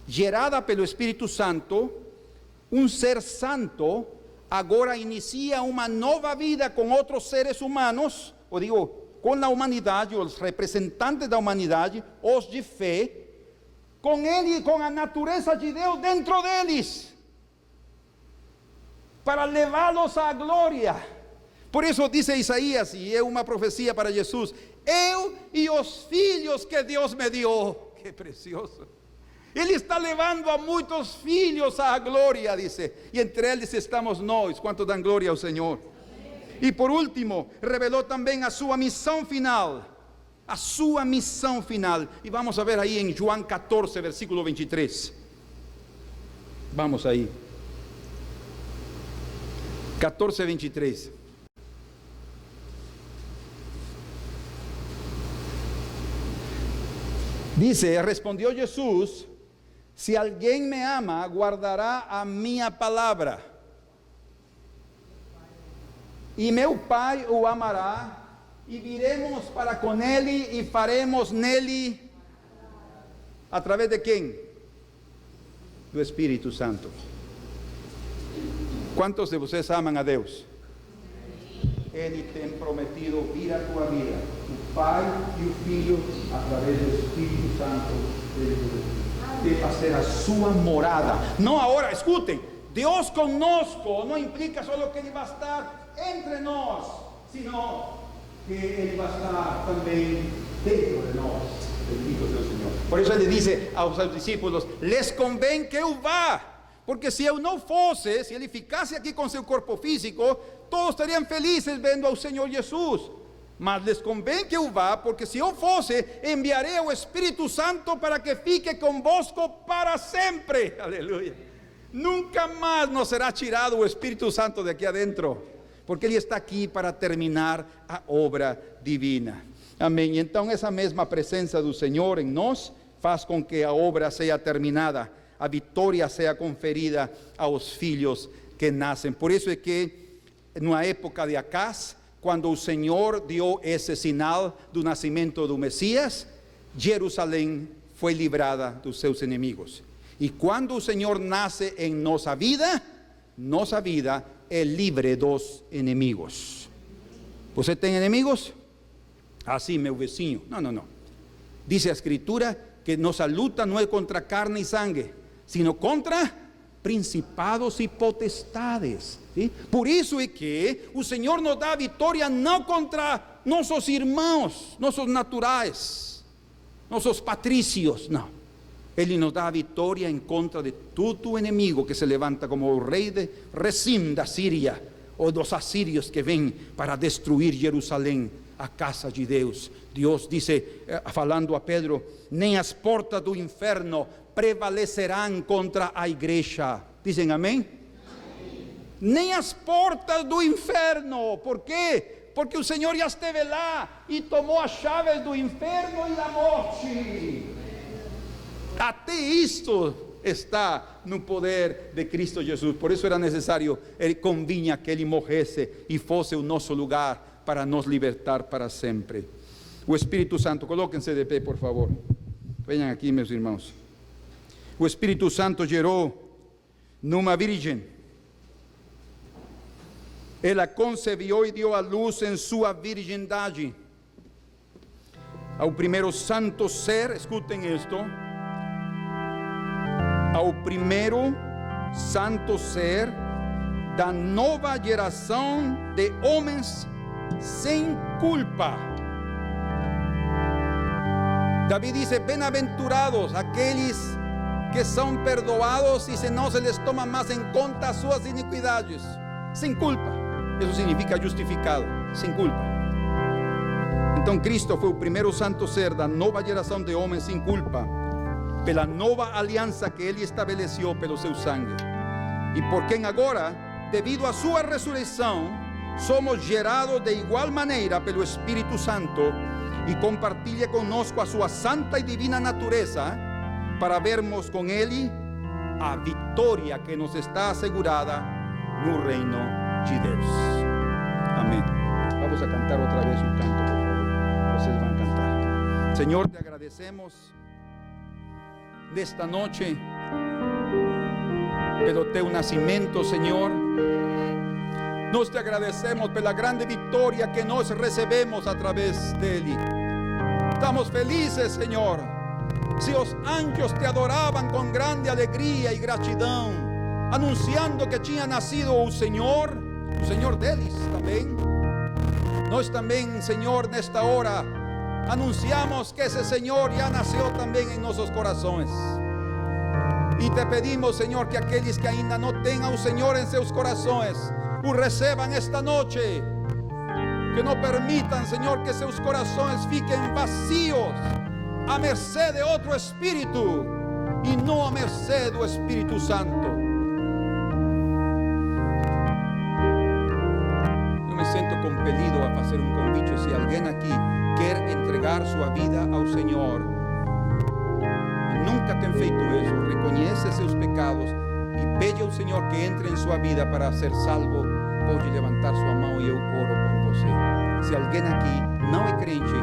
gerada pelo Espírito Santo, um ser santo, agora inicia uma nova vida com outros seres humanos, ou digo, com a humanidade, os representantes da humanidade, os de fé, com ele e com a natureza de Deus dentro deles, para levá-los à glória. Por isso diz Isaías, e é uma profecia para Jesus: eu e os filhos que Deus me deu. Que precioso! Ele está levando a muitos filhos à glória, dice, e entre eles estamos nós. Quanto dão glória ao Senhor? E por último, revelou também a sua missão final. A sua missão final. E vamos a ver aí em João 14, versículo 23. Vamos aí. 14, 23. Dice, respondió Jesús: si alguien me ama, guardará a minha palavra, e meu Pai o amará, e viremos para com ele e faremos nele, através de quem? Do Espírito Santo. Quantos de vocês amam a Deus? Ele tem prometido vir a tua vida, o Pai e o Filho, através do Espírito Santo de fazer a sua morada. Não agora, escutem, Deus conosco não implica só que Ele vai estar entre nós, sino que Ele vai estar também dentro de nós. Bendito seja o Senhor. Por isso Ele diz aos seus discípulos: les convém que eu vá, porque se eu não fosse, se Ele ficasse aqui com seu corpo físico, todos estariam felizes vendo ao Senhor Jesus. Mas les convém que eu vá, porque se eu fosse, enviarei o Espírito Santo para que fique convosco para sempre. Aleluia. Nunca mais nos será tirado o Espírito Santo de aqui adentro, porque Ele está aqui para terminar a obra divina. Amém. Então essa mesma presença do Senhor em nós faz com que a obra seja terminada, a vitória seja conferida aos filhos que nascem. Por isso é que na época de Acaz, quando o Senhor deu esse sinal do nascimento do Messias, Jerusalém foi livrada dos seus inimigos. E quando o Senhor nasce em nossa vida é livre dos inimigos. Você tem inimigos? Assim, meu vizinho. Não. Diz a Escritura que nossa luta não é contra carne e sangue, sino contra principados e potestades. ¿Sí? Por isso é que o Senhor nos dá vitória não contra nossos irmãos, nossos naturais, nossos patrícios, não. Ele nos dá a vitória em contra de todo inimigo que se levanta como o rei de Rezim da Síria, ou dos assírios que vêm para destruir Jerusalém, a casa de Deus. Deus disse, falando a Pedro: nem as portas do inferno prevalecerão contra a igreja. Dizem amém? Nem as portas do inferno. Por quê? Porque o Senhor já esteve lá e tomou as chaves do inferno e da morte. Até isto está no poder de Cristo Jesus. Por isso era necessário, convinha que Ele morresse e fosse o nosso lugar para nos libertar para sempre. O Espírito Santo, colóquense de pé, por favor. Venham aqui, meus irmãos. O Espírito Santo gerou numa virgem. Ela concebeu e deu à luz em sua virgindade ao primeiro santo ser, escutem isto, ao primeiro santo ser da nova geração de homens sem culpa. David dice, bem-aventurados aqueles que são perdoados e se não se les toma mais em conta suas iniquidades. Sem culpa. Isso significa justificado, sem culpa. Então Cristo foi o primeiro santo ser da nova geração de homens sem culpa, pela nova aliança que Ele estabeleceu pelo seu sangue. E por quem agora, devido à sua ressurreição, somos gerados de igual maneira pelo Espírito Santo e compartilha conosco a sua santa e divina natureza para vermos com Ele a vitória que nos está assegurada no reino de Deus. Amém. Vamos a cantar outra vez um canto, por favor. Vocês vão cantar. Senhor, te agradecemos nesta noite pelo teu nascimento, Senhor. Nós te agradecemos pela grande vitória que nós recebemos através dele. Estamos felizes, Senhor. Se os anjos te adoravam com grande alegria e gratidão, anunciando que tinha nascido o Senhor deles também. Nós também, Senhor, nesta hora, anunciamos que esse Senhor já nasceu também em nossos corações. E te pedimos, Senhor, que aqueles que ainda não têm ao Senhor em seus corações, o recebam esta noite. Que não permitam, Senhor, que seus corações fiquem vazios, à mercê de outro Espírito, e não à mercê do Espírito Santo. Eu me sinto compelido a fazer um convite. Se alguém aqui quer entregar sua vida ao Senhor, nunca tem feito isso, reconhece seus pecados e pede ao Senhor que entre em sua vida para ser salvo, pode levantar sua mão e eu oro por você. Se alguém aqui não é crente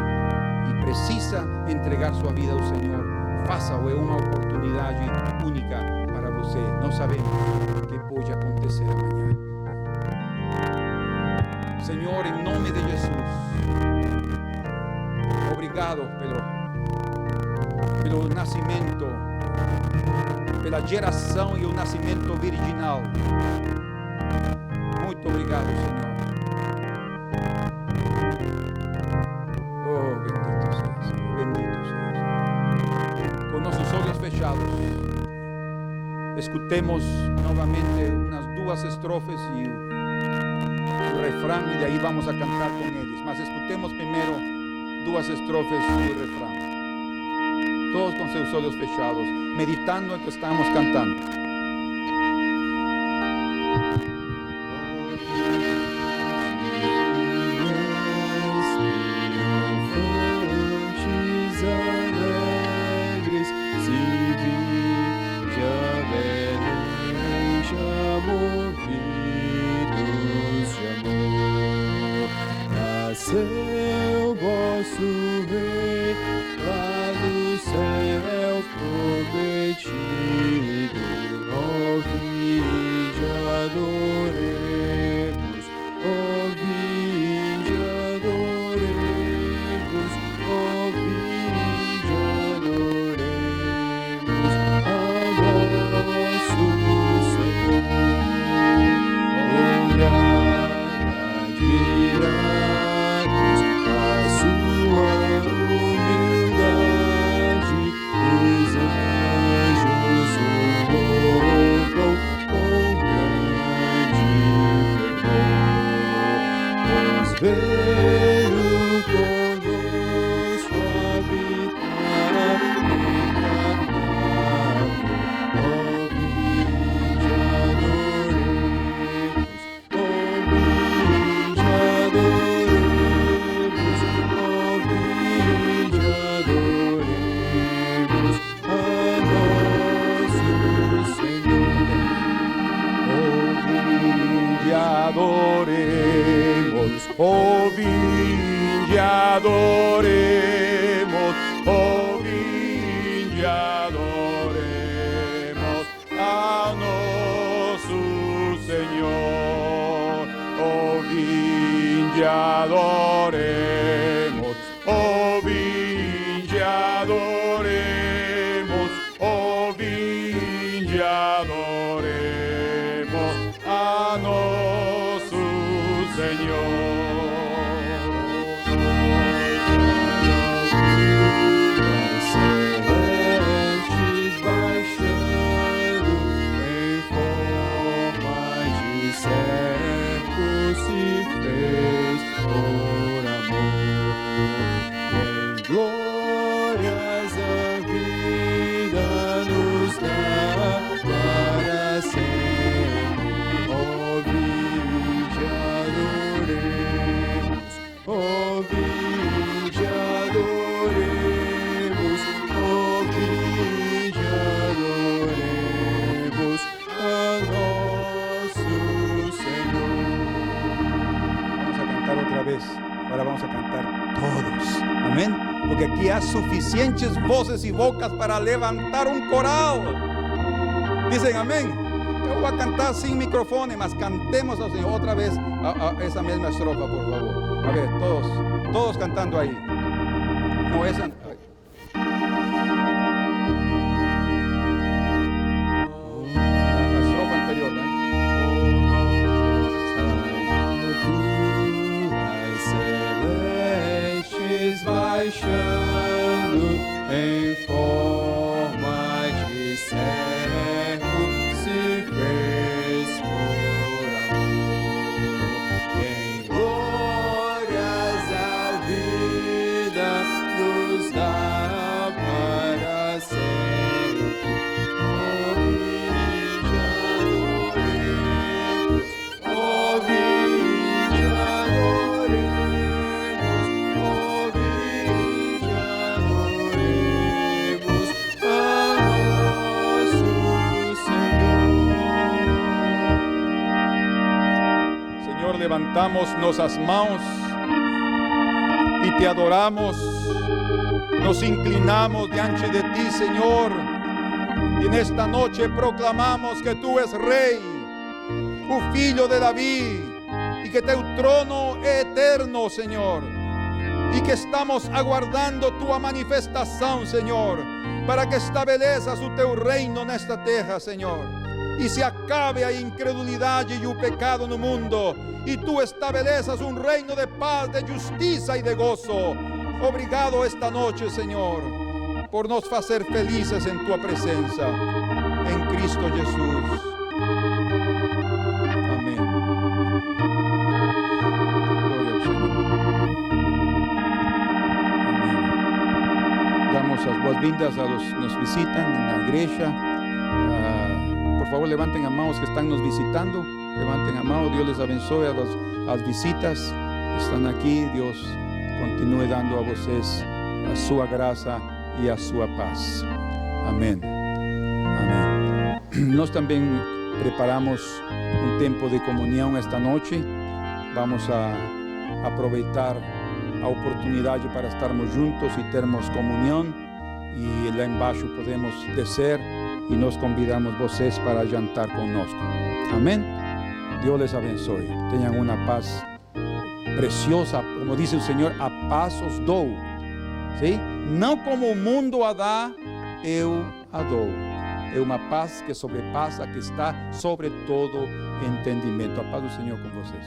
e precisa entregar sua vida ao Senhor, faça-o, é uma oportunidade única para você. Não sabemos o que pode acontecer amanhã. Senhor, em nome de Jesus, obrigado pelo nascimento, pela geração e o nascimento virginal. Muito obrigado, Senhor. Oh, bendito seja, Senhor. Bendito seja. Com nossos olhos fechados, escutemos novamente umas duas estrofes e o refrão, e daí vamos a cantar com eles. Mas escutemos primeiro duas estrofes e o refrão. Todos com seus olhos fechados, meditando en que estamos cantando. Nasceu vosso Rei lá do céu prometido, vinde adoremos, vinde adoremos, vinde adoremos a nosso Senhor. Olhai, admirados a sua humildade, os anjos o louvam com grande fervor. Pois veio conosco habitar encarnado, vinde adoremos, vinde adoremos, vinde adoremos a nosso Senhor. Vinde adoremos, vinde adoremos, vinde adoremos ao nosso Senhor. Vinde adoremos, vinde adoremos, vinde adoremos a nosso Senhor. Celestes baixando em forma de servo se fez por amor. E em glórias a vida nos dá para sempre. Ó vinde adoremos, ó vinde adoremos, ó vinde adoremos a nosso Senhor. Vamos a cantar otra vez. Ahora vamos a cantar todos. Amén. Porque aquí hay suficientes voces y bocas para levantar un coral. Dicen amén. Yo voy a cantar sin micrófono, mas cantemos al Señor otra vez a esa misma estrofa, por favor. A ver, todos cantando ahí. No, esa. Ay. La estrofa anterior, ¿no? As celestes baixando em forma de servo se fez por amor. Em glórias a vida nos dá para sempre. Ó vinde adoremos, ó vinde adoremos, ó vinde adoremos a nosso Senhor. Señor, levantamos nuestras manos y te adoramos. Nos inclinamos diante de ti, Señor. Y en esta noche proclamamos que tú eres Rey, o Filho de David, y que tu trono es eterno, Señor. Y que estamos aguardando tu manifestación, Señor, para que estabeleças o teu reino nesta terra, Señor. E se acabe a incredulidade e o pecado no mundo, e tu estabeleças um reino de paz, de justiça e de gozo. Obrigado esta noite, Senhor, por nos fazer felizes em tua presença, em Cristo Jesus. Amém. Glória ao Senhor. Amém. Damos as boas-vindas a los que nos visitan na igreja. Por favor, levanten a manos que están nos visitando. Levanten a manos. Dios les abençoe a las visitas que están aquí. Dios continue dando a vocês a sua graça e a sua paz. Amém. Amém. Nós também preparamos um tempo de comunhão esta noite. Vamos a aproveitar a oportunidade para estarmos juntos e termos comunhão. E lá embaixo podemos descer e nós convidamos vocês para jantar conosco. Amém? Deus les abençoe. Tenham uma paz preciosa, como diz o Senhor, a paz os dou. ¿Sí? Não como o mundo a dá, eu a dou. É uma paz que sobrepassa, que está sobre todo entendimento. A paz do Senhor com vocês.